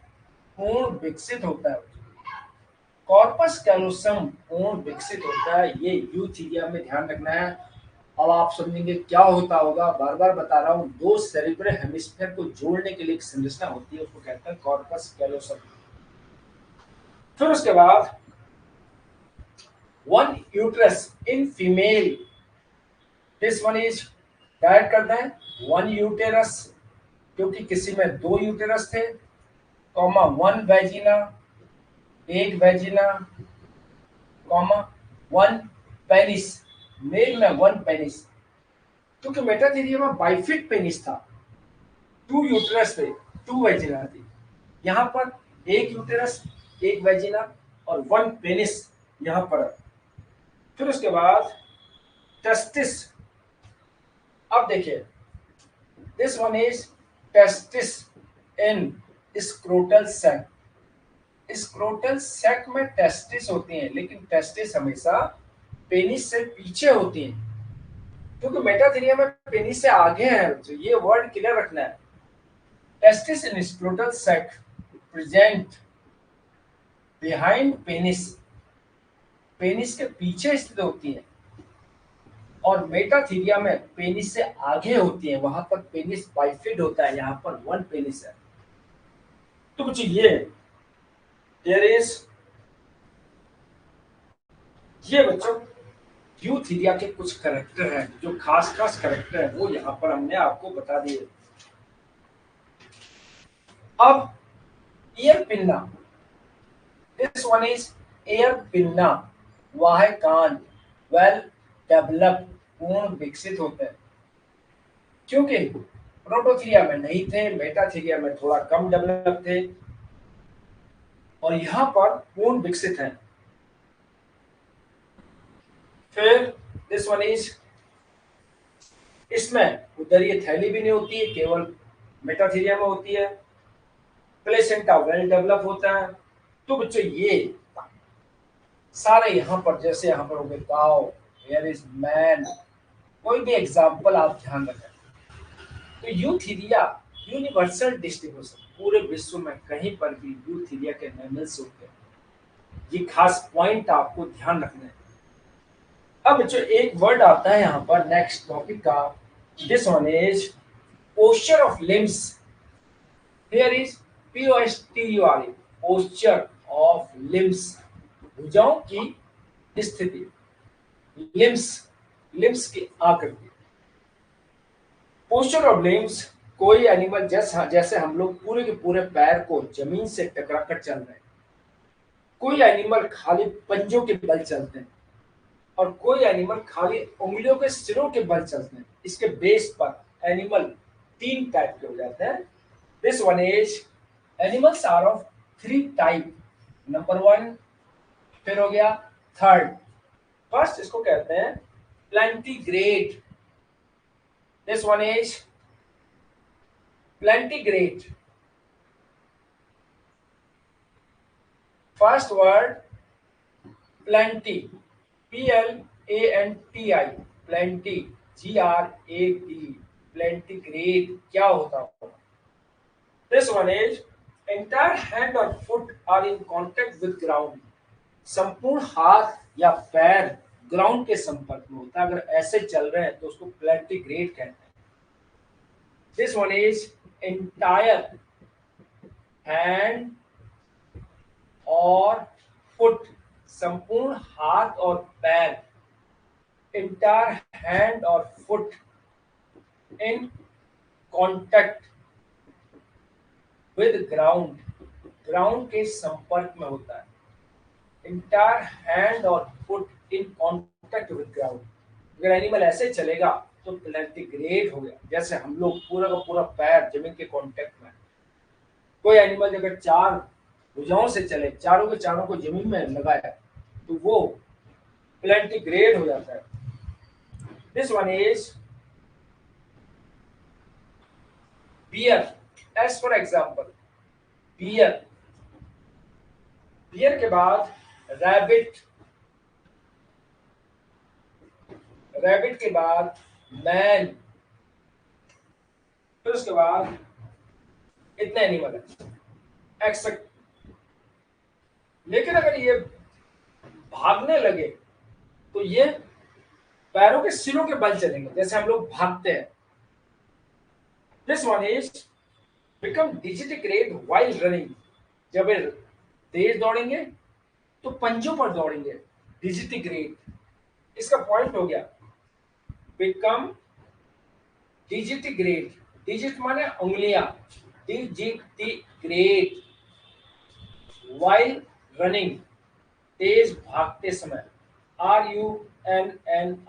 Speaker 1: पूर्ण विकसित होता है। कॉर्पस कैलोसम पूर्ण विकसित होता है, ये यूथीरिया में ध्यान रखना है। अब आप समझेंगे क्या होता होगा, बार बार बता रहा हूं, दो सेरिब्रल हेमिस्फीयर को जोड़ने के लिए एक संरचना होती है, उसको कहते हैं कॉर्पस कैलोसम। फिर उसके बाद one uterus in female, this one is direct करते हैं वन यूटेरस, क्योंकि किसी में दो यूटेरस थे, कॉमा वन वेजिना, एक वेजिना, कॉमा वन पेनिस, मेल में वन पेनिस, क्योंकि मेटाथीरिया में बाइफिट पेनिस था, टू यूटेरस थे, टू वेजिना थी। यहां पर एक यूटेरस, एक वेजिना और वन पेनिस यहां पर। फिर उसके बाद टेस्टिस। अब देखिए, this one is testis in scrotal sac. Scrotal sac में टेस्टिस होती हैं, लेकिन टेस्टिस हमेशा पेनिस से पीछे होती हैं, क्योंकि मेटाथीरिया में पेनिस से आगे है। तो ये वर्ड क्लियर रखना है। Testis in scrotal sac present behind penis, penis के पीछे स्थित होती है, और मेटाथीरिया में पेनिस से आगे होती है, वहां पर पेनिस बाइफिड होता है, यहाँ पर वन पेनिस है। तो बच्चों ये बच्चों यूथीरिया के कुछ कैरेक्टर हैं, जो खास खास कैरेक्टर है वो यहाँ पर हमने आपको बता दिए। अब ear pinna, this one is air pinna, वाह कान वेल डेवलप, पूर्ण विकसित होते हैं, क्योंकि प्रोटोथीरिया में नहीं थे, मेटाथीरिया में थोड़ा कम डेवलप थे और यहां पर पूर्ण विकसित है। फिर दिस वन इज, इसमें उदरीय थैली भी नहीं होती है, केवल मेटाथीरिया में होती है। प्लेसेंटा वेल डेवलप होता है। तो बच्चों ये सारे यहां पर, जैसे यहां पर हो गए काउ, हियर इज मैन, कोई भी एग्जाम्पल आप ध्यान रखें, तो यूथीरिया यूनिवर्सल डिस्ट्रीब्यूशन, पूरे विश्व में कहीं पर भी यूथीरिया के मैमल्स होते हैं। ये खास पॉइंट आपको ध्यान रखना है। अब जो एक वर्ड आता है यहाँ पर नेक्स्ट टॉपिक का, this one is posture of limbs. Here is POSTURE, posture of limbs, भुजाओं की स्थिति, लिम्स, लिम्स की आकृति। पोस्चर ऑफ लिम्स, कोई एनिमल जैसा, जैसे हम लोग पूरे के पूरे पैर को जमीन से टकरा कर चल रहे हैं, कोई एनिमल खाली पंजों के बल चलते हैं, और कोई एनिमल खाली उंगलियों के सिरों के बल चलते हैं। इसके बेस पर एनिमल तीन टाइप के हो जाते हैं। This one is animals are of three type. Number one, फिर हो गया थर्ड। फर्स्ट इसको कहते हैं plantigrade. This one is plantigrade. First word planti, PLANTI, planti, GRAD, plantigrade क्या होता है? This one is entire hand or foot are in contact with ground. संपूर्ण हाथ या पैर ग्राउंड के संपर्क में होता है। अगर ऐसे चल रहे हैं तो उसको प्लेंटीग्रेड कहते हैं। This one is entire hand और फुट, संपूर्ण हाथ और पैर, entire hand और foot in contact with ground, ground के संपर्क में होता है। इंटायर हैंड और foot in contact with ground. अगर एनिमल ऐसे चलेगा तो प्लेंटीग्रेड हो गया, जैसे हम लोग पूरा का पूरा पैर जमीन के कांटेक्ट में। कोई एनिमल अगर चार भुजाओं से चले, चारों के चारों को जमीन में लगाया, तो वो प्लेंटीग्रेड हो जाता है। This one is bear. As for example bear, bear के बाद रैबिट, रैबिट के बाद मैन, फिर उसके बाद इतने एनिमल है एक्सेप्ट। लेकिन अगर ये भागने लगे तो ये पैरों के सिरों के बल चलेंगे, जैसे हम लोग भागते हैं। This one is become digitigrade while running. जब ये तेज दौड़ेंगे तो पंजों पर दौड़ेंगे, डिजिटिग्रेड। इसका पॉइंट हो गया बिकम डिजिटिग्रेड। डिजिट माने उंगलियां, डिजिटिग्रेड व्हाइल रनिंग, तेज भागते समय, RUNNING।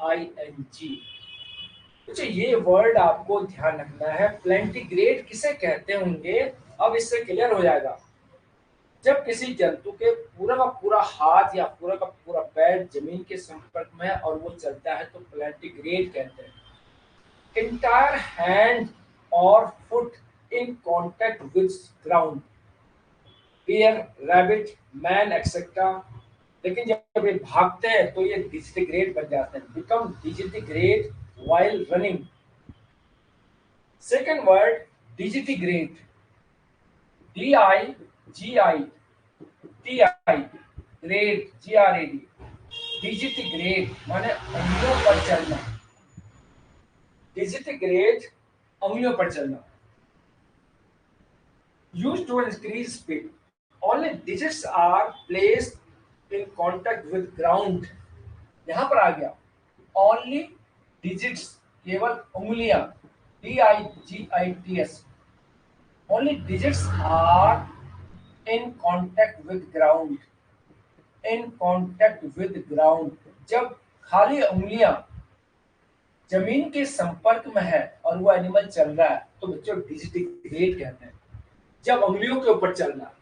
Speaker 1: अच्छा, ये वर्ड आपको ध्यान रखना है। प्लेंटीग्रेड किसे कहते होंगे, अब इससे क्लियर हो जाएगा। जब किसी जंतु के पूरा का पूरा हाथ या पूरा का पूरा पैर जमीन के संपर्क में है और वो चलता है तो प्लेंटीग्रेड कहते हैं। entire hand or foot in contact with ground, deer, rabbit, man, etc. लेकिन जब ये भागते हैं तो ये डिजिटिग्रेड बन जाते हैं, become digitigrade while running. Second word digitigrade, DIGITI, grade, GRAD, digitigrade माने अंगुलियों पर चलना, डिजिटिग्रेड अंगुलियों पर चलना। Used to increase speed. Only digits are placed in contact with ground. यहाँ पर आ गया only digits, केवल उंगलियां, DIGITS, only digits are in contact with ground, in contact with ground। जब खाली उंगलियां जमीन के संपर्क में है और वो एनिमल चल रहा है तो बच्चों डिजिटिग्रेड कहते हैं। जब उंगलियों के ऊपर चलना,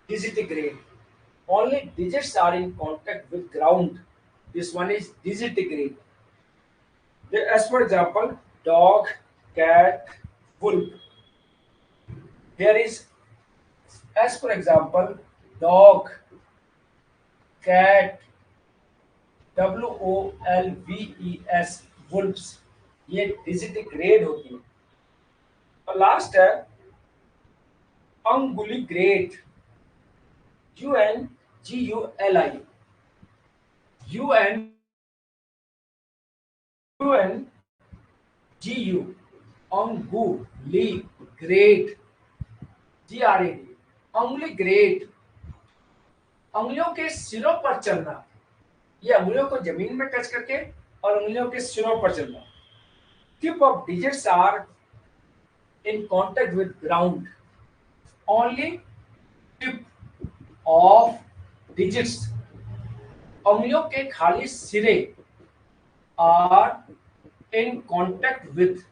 Speaker 1: digitigrade. Only digits are in contact with ground, this one is digitigrade. As for example dog, cat, wolf. Here is as for example dog, cat, WOLVES, wolfs, ये डिजिटिग्रेड होती है। और लास्ट है अंगुलीग्रेट, UNGULI, UNGU, अंगुलीग्रेट, GRAD, अंगुलीग्रेट, अंगुलियों के सिरों पर चलना, ये अंगुलियों को जमीन में टच करके और अंगुलियों के सिरों पर चलना। Tip of digits are in contact with ground, only tip of digits, अंगुलियों के खाली सिरे are in contact with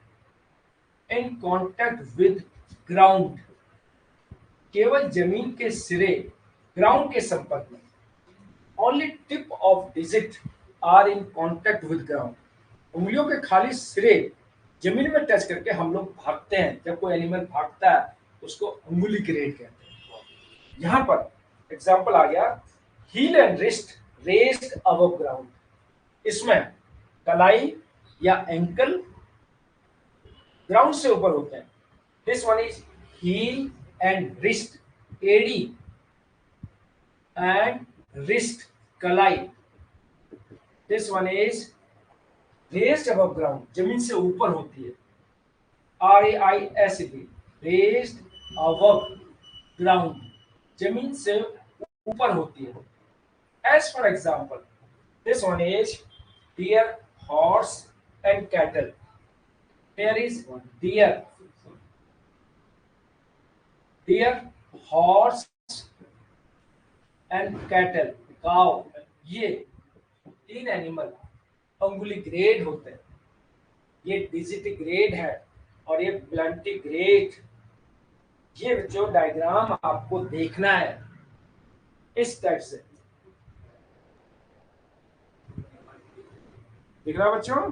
Speaker 1: ground, केवल जमीन के सिरे ग्राउंड के संपर्क में। only tip of digit are in contact with ground, उंगलियों के खाली सिरे जमीन में टच करके हम लोग भागते हैं। जब कोई एनिमल भागता है उसको अंगुली ग्रेड कहते हैं। यहां पर एग्जांपल आ गया, heel and wrist raised above ground, इसमें कलाई या एंकल ग्राउंड से ऊपर होते हैं। This one is heel and wrist, एडी एंड रिस्ट, कलाई। This one is raised above ground, जमीन से ऊपर होती है। RAISD, रेस्ड अबव ग्राउंड, जमीन से ऊपर होती है। As for example, this one is deer, horse, and cattle. There is deer, horse, and cattle, cow. ये तीन एनिमल अंगुली ग्रेड होते हैं। ये डिजिटिग्रेड है और ये प्लांटिग्रेड। ये जो डायग्राम आपको देखना है इस टाइप से दिख रहा है बच्चों,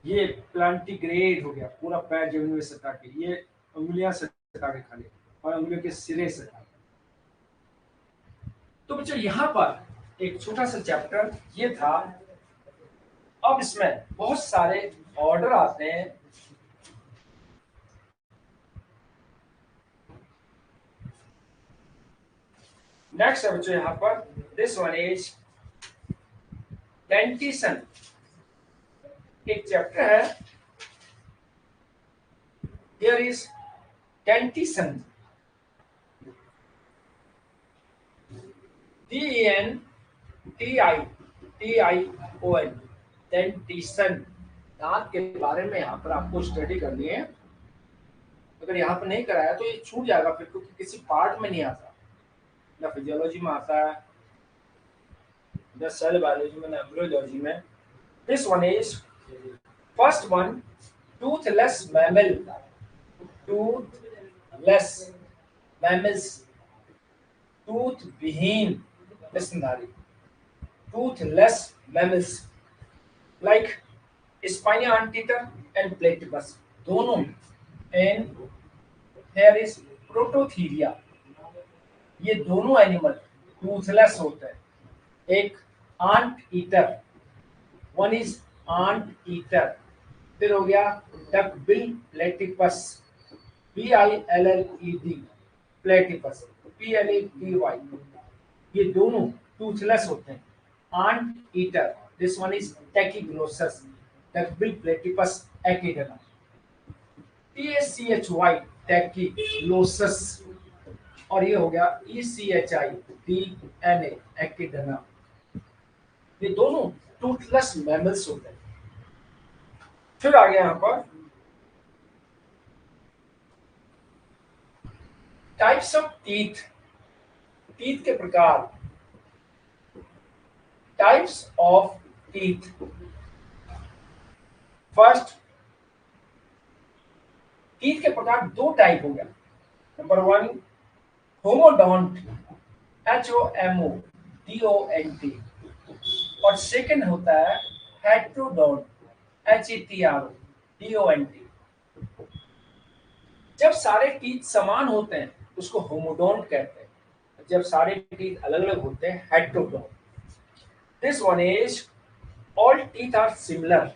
Speaker 1: ये प्लांटिग्रेड हो गया, पूरा पैर जमीन में सटा के, ये उंगलियां सटा के खाली और उंगलियों के सिरे सटा। तो बच्चों यहाँ पर एक छोटा सा चैप्टर ये था। अब इसमें बहुत सारे ऑर्डर आते हैं। नेक्स्ट है बच्चों यहाँ पर, दिस वन इज डेंटिशन, एक चैप्टर है। There is dentition, DENTITION, dentition, दांत के बारे में यहाँ पर आपको स्टडी करनी है। अगर यहाँ पर नहीं कराया तो ये छूट जाएगा फिर, क्योंकि किसी पार्ट में नहीं आता, ना फिजियोलॉजी में आता है, ना सेल बायोलॉजी में, ना एम्ब्रियोलॉजी में। This one is first one, toothless mammal, toothless mammals, tooth विहीन स्तनधारी, toothless mammals like spiny anteater and platypus, दोनों। एंड देयर इज प्रोटोथीरिया, ये दोनों एनिमल टूथलेस होते हैं। एक anteater, one is anteater. फिर हो गया duckbill platypus, PILLED, platypus, PLETY, ये दोनों टूथलेस होते हैं। Anteater, this one is Tachyglossus, duckbill platypus echidna, TACHY, Tachyglossus. और ये हो गया ECHI, DNA, एकिडेना। ये दोनों टूथलेस मैमल्स होते हैं। फिर आ गया यहां पर टाइप्स ऑफ टीथ, टीथ के प्रकार, types of teeth. First, teeth के प्रकार दो टाइप हो गया। नंबर वन, होमोडोंट, HOMODONT, और सेकंड होता है हेट्रोडोंट, HETRODONT। जब सारे टीथ समान होते हैं उसको होमोडोंट कहते हैं, जब सारे टीथ अलग अलग होते हैं heterodont. This one is all teeth are similar,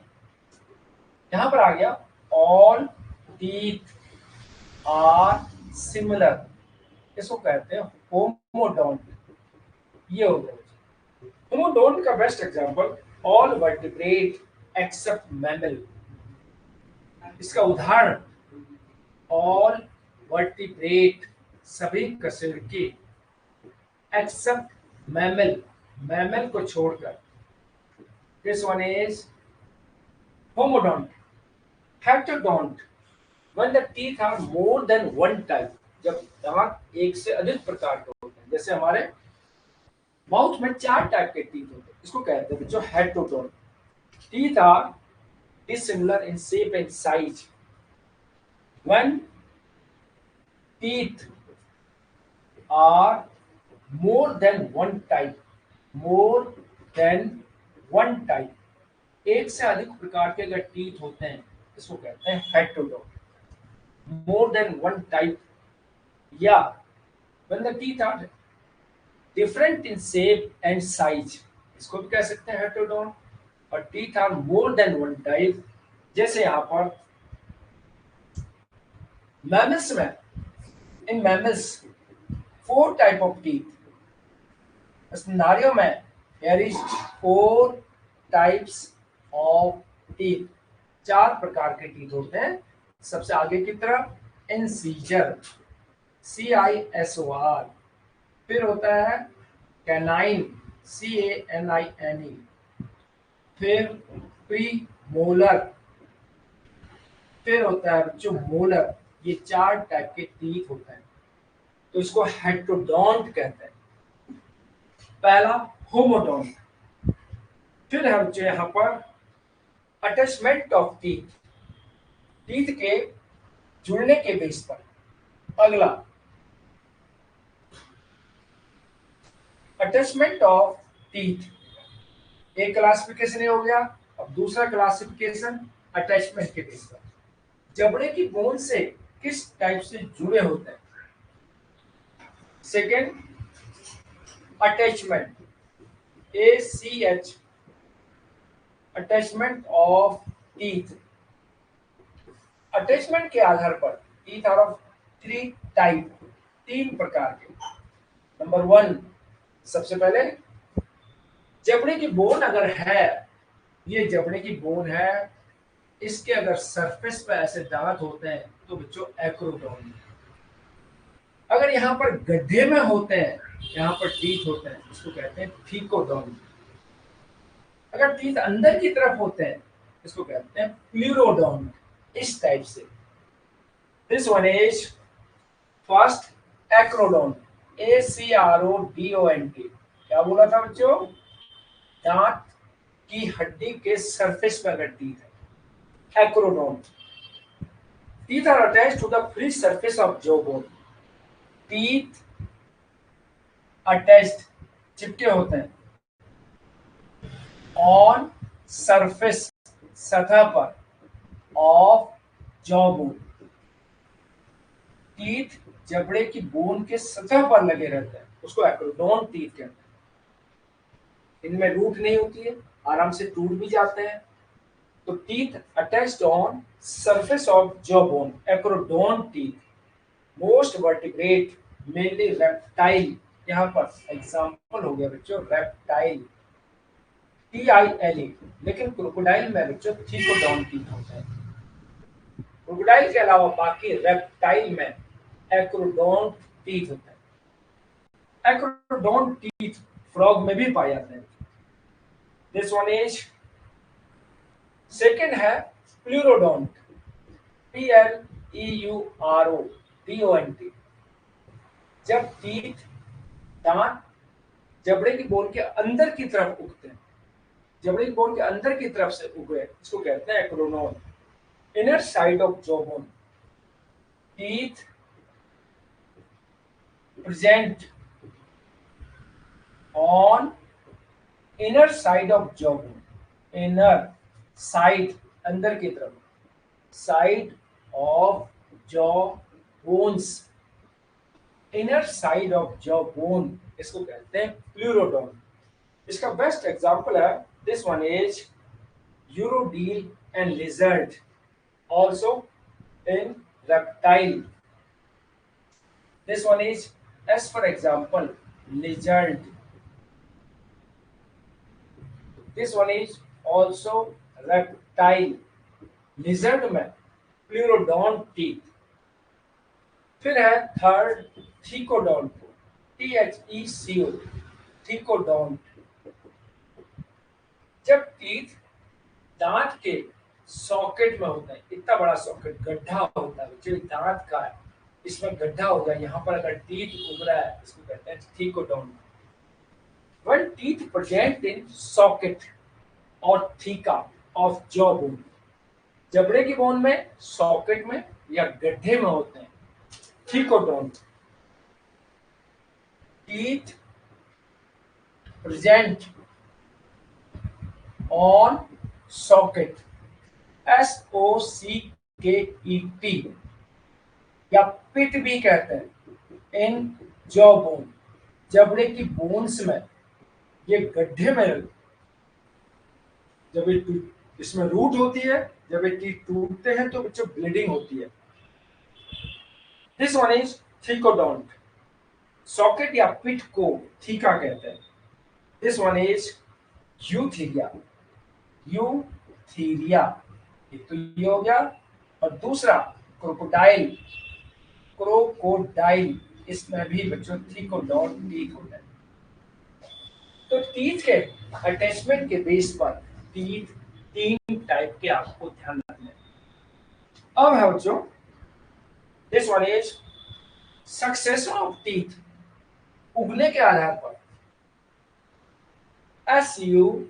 Speaker 1: यहां पर आ गया ऑल टीथ आर सिमिलर, इसको कहते हैं होमोडोंट। ये हो गया होमोडोंट का best example all vertebrate except mammal. इसका उदाहरण ऑल वर्टिब्रेट, सभी कशेरुकी, एक्सेप्ट मैमल, मैमल को छोड़कर। This one is homodont, heterodont, when the teeth are more than one type, जब दांत एक से अधिक प्रकार के होते हैं, जैसे हमारे माउथ में 4 टाइप के टीथ होते हैं, इसको कहते हैं जो heterodont. Teeth are dissimilar in shape and size when teeth are more than one type, more than one type, एक से अधिक प्रकार के अगर टीथ होते हैं इसको कहते हैं heterodont. More than one type, या when the teeth are different in shape and size, इसको भी कह सकते हैं हेटेरोडोंट। और teeth are more than one type, जैसे यहाँ पर मैमल्स में, in mammals 4 type of teeth, नारियों में there is 4 types of teeth, 4 प्रकार के टीथ होते हैं। सबसे आगे की तरफ इंसीजर, CISOR, फिर होता है कैनाइन, CANINE, फिर प्री मोलर, फिर होता है जो मोलर। ये 4 टाइप के टीथ होते हैं, तो इसको हेटेरोडोंट कहते हैं। पहला होमोडोंट। फिर हम जो यहाँ पर अटैचमेंट ऑफ टीथ, टीथ के जुड़ने के बेस पर। अगला अटैचमेंट ऑफ टीथ, एक क्लासिफिकेशन हो गया। अब दूसरा क्लासिफिकेशन अटैचमेंट के बेस पर, जबड़े की बोन से किस टाइप से जुड़े होते हैं। Second attachment, ACH, attachment of teeth. Attachment के आधार पर टीथ आर ऑफ 3 टाइप, 3 प्रकार के। नंबर 1, सबसे पहले जबड़े की बोन अगर है, ये जबड़े की बोन है, इसके अगर सरफेस पे ऐसे दांत होते हैं तो बच्चों एक्रोडोंट। अगर यहाँ पर गड्ढे में होते हैं, यहाँ पर टीथ होते हैं, इसको कहते हैं थीकोडोंट। अगर टीथ अंदर की तरफ होते हैं इसको कहते हैं प्लूरोडोंट, इस टाइप से। This one is first acrodont, ACRODONT। क्या बोला था बच्चों? दांत की हड्डी के सरफेस पर अगर टीथ है, acrodont. Teeth are attached to the free surface of jaw bone. Teeth attached, चिपके होते हैं, ऑन सरफेस, सतह पर, ऑफ जॉ बोन। टीथ जबड़े की बोन के सतह पर लगे रहते हैं, उसको एक्रोडोंट टीथ कहते हैं। इनमें रूट नहीं होती है, आराम से टूट भी जाते हैं। तो teeth attached on surface of jaw bone, acrodont teeth. Most vertebrate, mainly reptile, यहाँ पर एग्जांपल हो गया बच्चों रेप्टाइल, TILE। लेकिन क्रोकोडाइल में बच्चों थीकोडोंट टीथ होते हैं। क्रोकोडाइल के अलावा बाकी रेप्टाइल में एक्रोडोंट टीथ होते हैं। एक्रोडोंट टीथ फ्रॉग में भी पाए जाते हैं। दिस वन इज सेकेंड है प्लूरोडोंट, PLEURODONT। जब टीथ, दांत जबड़े की बोन के अंदर की तरफ उगते हैं, जबड़े की बोन के अंदर की तरफ से उगे, इसको कहते हैं acrodont. Inner side of jaw bone, teeth present on inner side of jaw bone. Inner side, अंदर की तरफ, side of jaw bones, inner side of jaw bone, इसको कहते हैं प्लूरोडोंट। इसका बेस्ट एग्जांपल है, this one is urodele and lizard, also in reptile. This one is, as for example, lizard. This one is also reptile. Lizard में pleurodont teeth. फिर है third thecodont, THECO, thecodont. जब teeth दांत के socket में होता है, इतना बड़ा सॉकेट गड्ढा होता है जो दांत का है, इसमें गड्ढा होगा, यहाँ पर अगर टीथ उग रहा है इसको कहते हैं thecodont. When teeth present in socket or theca of jaw bone, जबड़े की बोन में, सॉकेट में या गड्ढे में होते हैं, thecodont. Teeth present on socket, SOCKET, या पिट भी कहते हैं, इन जॉ बोन, जबड़े की बोन्स में, ये गड्ढे में, जब इसमें रूट होती है, जब ये टीथ टूटते हैं तो बच्चों ब्लीडिंग होती है। This one is thecodont. Socket या पिट को थीका कहते हैं। This one is Eutheria, Eutheria, एक तो ये हो गया, और दूसरा क्रोकोडाइल, क्रोकोडाइल, इसमें भी बच्चों थीकोडोंट टीथ होते हैं। तो टीथ के अटैचमेंट के बेस पर टीथ तीन टाइप के आपको ध्यान रखना है। अब है बच्चों, this one is succession of teeth, उगने के आधार पर, SUCCESSION,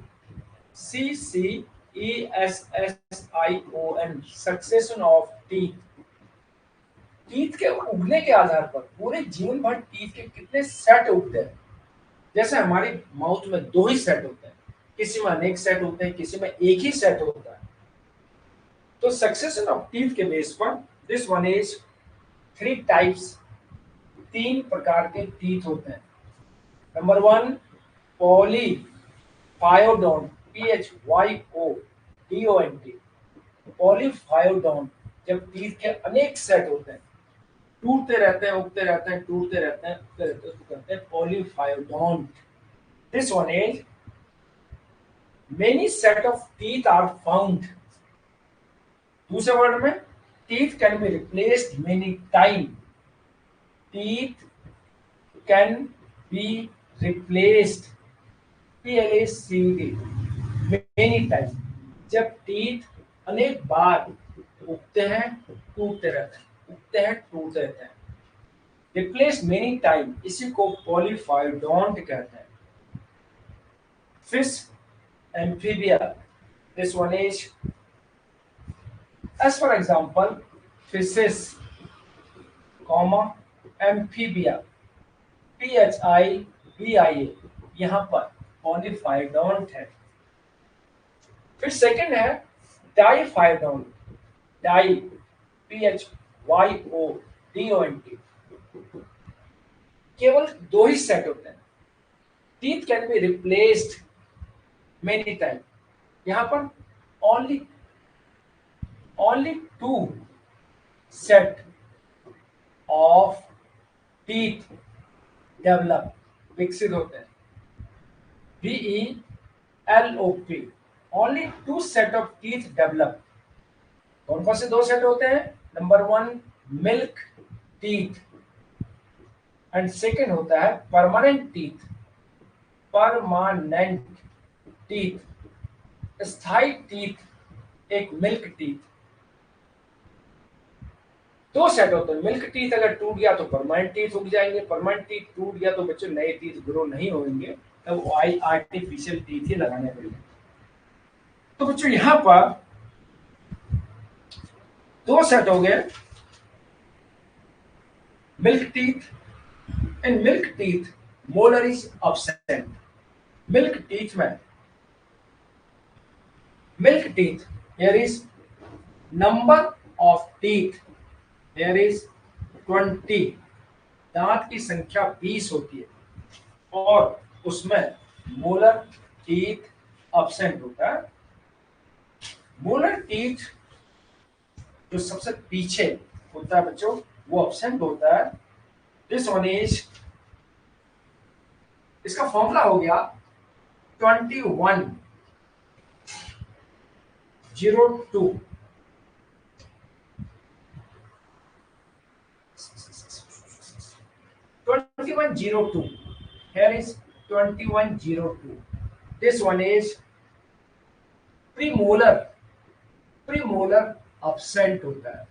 Speaker 1: succession of teeth. Teeth के उगने के आधार पर पूरे जीवन भर टीथ के कितने सेट उगते हैं। जैसे हमारे माउथ में दो ही सेट होते हैं, किसी में अनेक सेट होते हैं, किसी में एक ही सेट होता है। तो सक्सेशन ऑफ टीथ के बेस पर this one is three types, तीन प्रकार के टीथ होते हैं। नंबर वन, पॉलीफायोडोंट, PHYODONT, पॉलीफायोडोंट, जब टीथ के अनेक सेट होते हैं, टूटते रहते हैं, उगते रहते हैं, टूटते रहते हैं, उगते रहते हैं, उसको कहते हैं polyphyodont. This one is many set of teeth are found. दूसरे वर्ड में, teeth can be replaced many time, teeth can be replaced, PLACED, many time, जब टीथ अनेक बार उगते हैं, टूटते रहते हैं, उगते हैं, टूटते रहते हैं। रिप्लेस मेनी टाइम, इसी को पॉलीफायोडोंट कहते हैं। Fish, amphibia, this one is, as for example, fishes, comma, amphibia, PHIBIA, यहाँ पर पॉलीफायोडोंट है। फिर सेकंड है डाइफायोडोंट, डाई, PHYODONT, केवल दो ही सेट होते हैं। Teeth can be replaced many time, यहाँ पर only two set of teeth develop, विकसित होते हैं, VELOP, only two set of teeth develop। कौन कौन से दो सेट होते हैं? Number one, milk teeth, and second होता है परमानेंट टीथ, परमानेंट टीथ, स्थायी टीथ, एक मिल्क टीथ। दो सेट होते हैं। मिल्क टीथ अगर टूट गया तो परमानेंट टीथ उग जाएंगे, परमानेंट टीथ टूट गया तो बच्चों नए टीथ ग्रो नहीं होंगे, तब आर्टिफिशियल टीथ ही लगाने पड़ेंगे। तो बच्चों यहां पर दो सेट हो गए, milk teeth. In milk teeth molar is absent. Milk teeth में, milk teeth, here is number of teeth, here is 20, दांत की संख्या 20 होती है, और उसमें मोलर टीथ एब्सेंट होता है। मोलर टीथ जो सबसे पीछे होता है बच्चों वो एब्सेंट होता है। दिस वन इज, इसका फॉर्मूला हो गया 2102 2102. Here is 2102. This one is premolar, premolar absent होता है।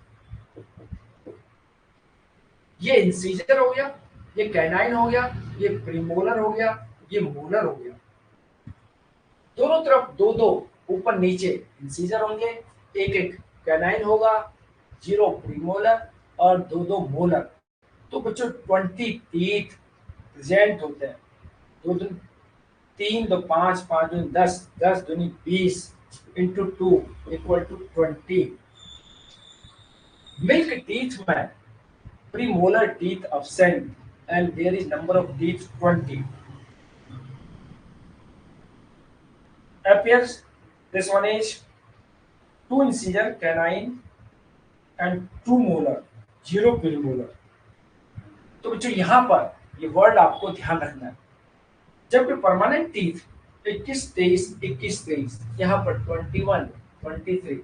Speaker 1: ये इंसीजर हो गया, ये कैनाइन हो गया, ये प्रीमोलर हो गया, ये मोलर हो गया। दोनों तरफ दो दो ऊपर नीचे इंसीजर होंगे, एक एक कैनाइन होगा, 0 प्रीमोलर और दो दो मोलर। तो बच्चों 20 टीथ प्रेजेंट होते हैं। दो दूनी 3 दो 5, 5 दूनी 10, 10 दूनी 20 into 2 equal to 20। Milk teeth में premolar teeth absent and there is number of teeth 20. Appears this one is 2 incisor canine and 2 molar, 0 premolar. तो बच्चों यहाँ पर ये वर्ड आपको ध्यान रखना है। जब भी परमानेंट टीथ 21 23 21 23, यहाँ पर 21 23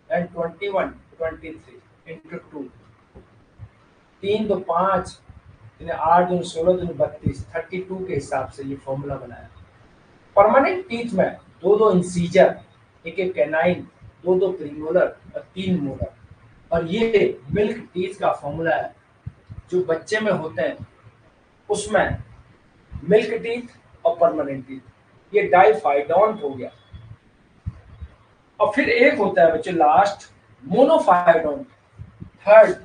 Speaker 1: एंड 21 23 इंटू 2, 3 दो 5, 8 दूनी 16 दूनी 32, 32 के हिसाब से ये फॉर्मूला बनाया। परमानेंट टीथ में दो दो इंसीजर, एक एक कैनाइन, दो दो प्रीमोलर और 3 मोलर। और ये मिल्क टीथ का फॉर्मूला है। जो बच्चे में होते हैं उसमें मिल्क टीथ और परमानेंट टीथ, ये डाइफाइडोंट हो गया। और फिर एक होता है बच्चे last monophyodont, third.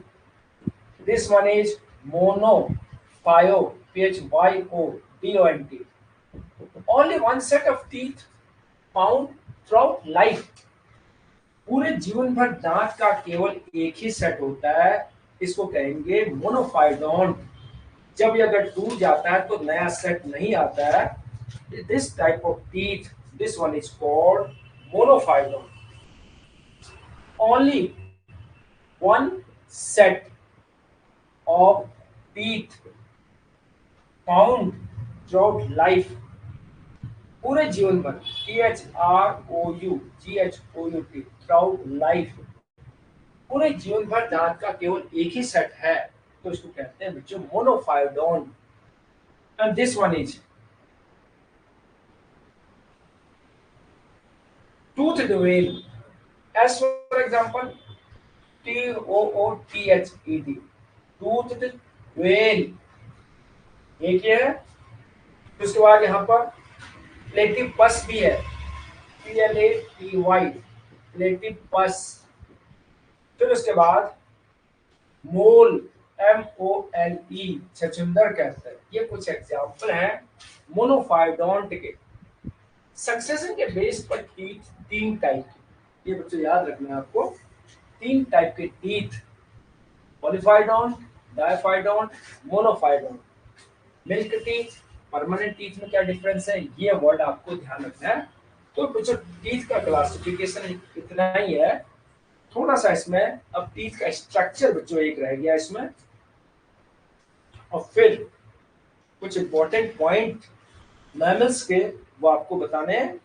Speaker 1: This one is monophyo, PHYODONT। Only one set of teeth found throughout life. पूरे जीवन भर दांत का केवल एक ही सेट होता है, इसको कहेंगे मोनोफाइडोंट। जब ये अगर टूट जाता है तो नया सेट नहीं आता है। This type of teeth, this one is called monophyodont. Only one set of teeth found throughout life, पूरे जीवन भर, THROUGHOUT, थ्राउट लाइफ, पूरे जीवन भर दांत का केवल एक ही सेट है, तो इसको कहते हैं बच्चों monophyodont. And this one is tooth whale, as for example TOOTHED, tooth whale एक ही है। उसके बाद यहाँ पर प्लेटिपस भी है, PLATY, प्लेटिपस। फिर उसके बाद मोल, MOLE, छछूंदर कहते हैं। ये कुछ एग्जाम्पल हैं मोनोफाइडोंट के। सक्सेशन के बेस पर टीथ 3 टाइप के, ये बच्चों याद रखना है आपको, 3 टाइप के teeth, polyphyodont, diphyodont, monophyodont. Milk teeth, permanent teeth में क्या डिफरेंस है, ये वर्ड आपको ध्यान रखना है। तो बच्चों टीथ का क्लासिफिकेशन इतना ही है। थोड़ा सा इसमें अब टीथ का स्ट्रक्चर बच्चों एक रह गया इसमें, और फिर कुछ इंपॉर्टेंट पॉइंट मैमल्स के वो आपको बताने हैं।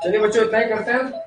Speaker 1: चलिए बच्चों इतना ही करते हैं।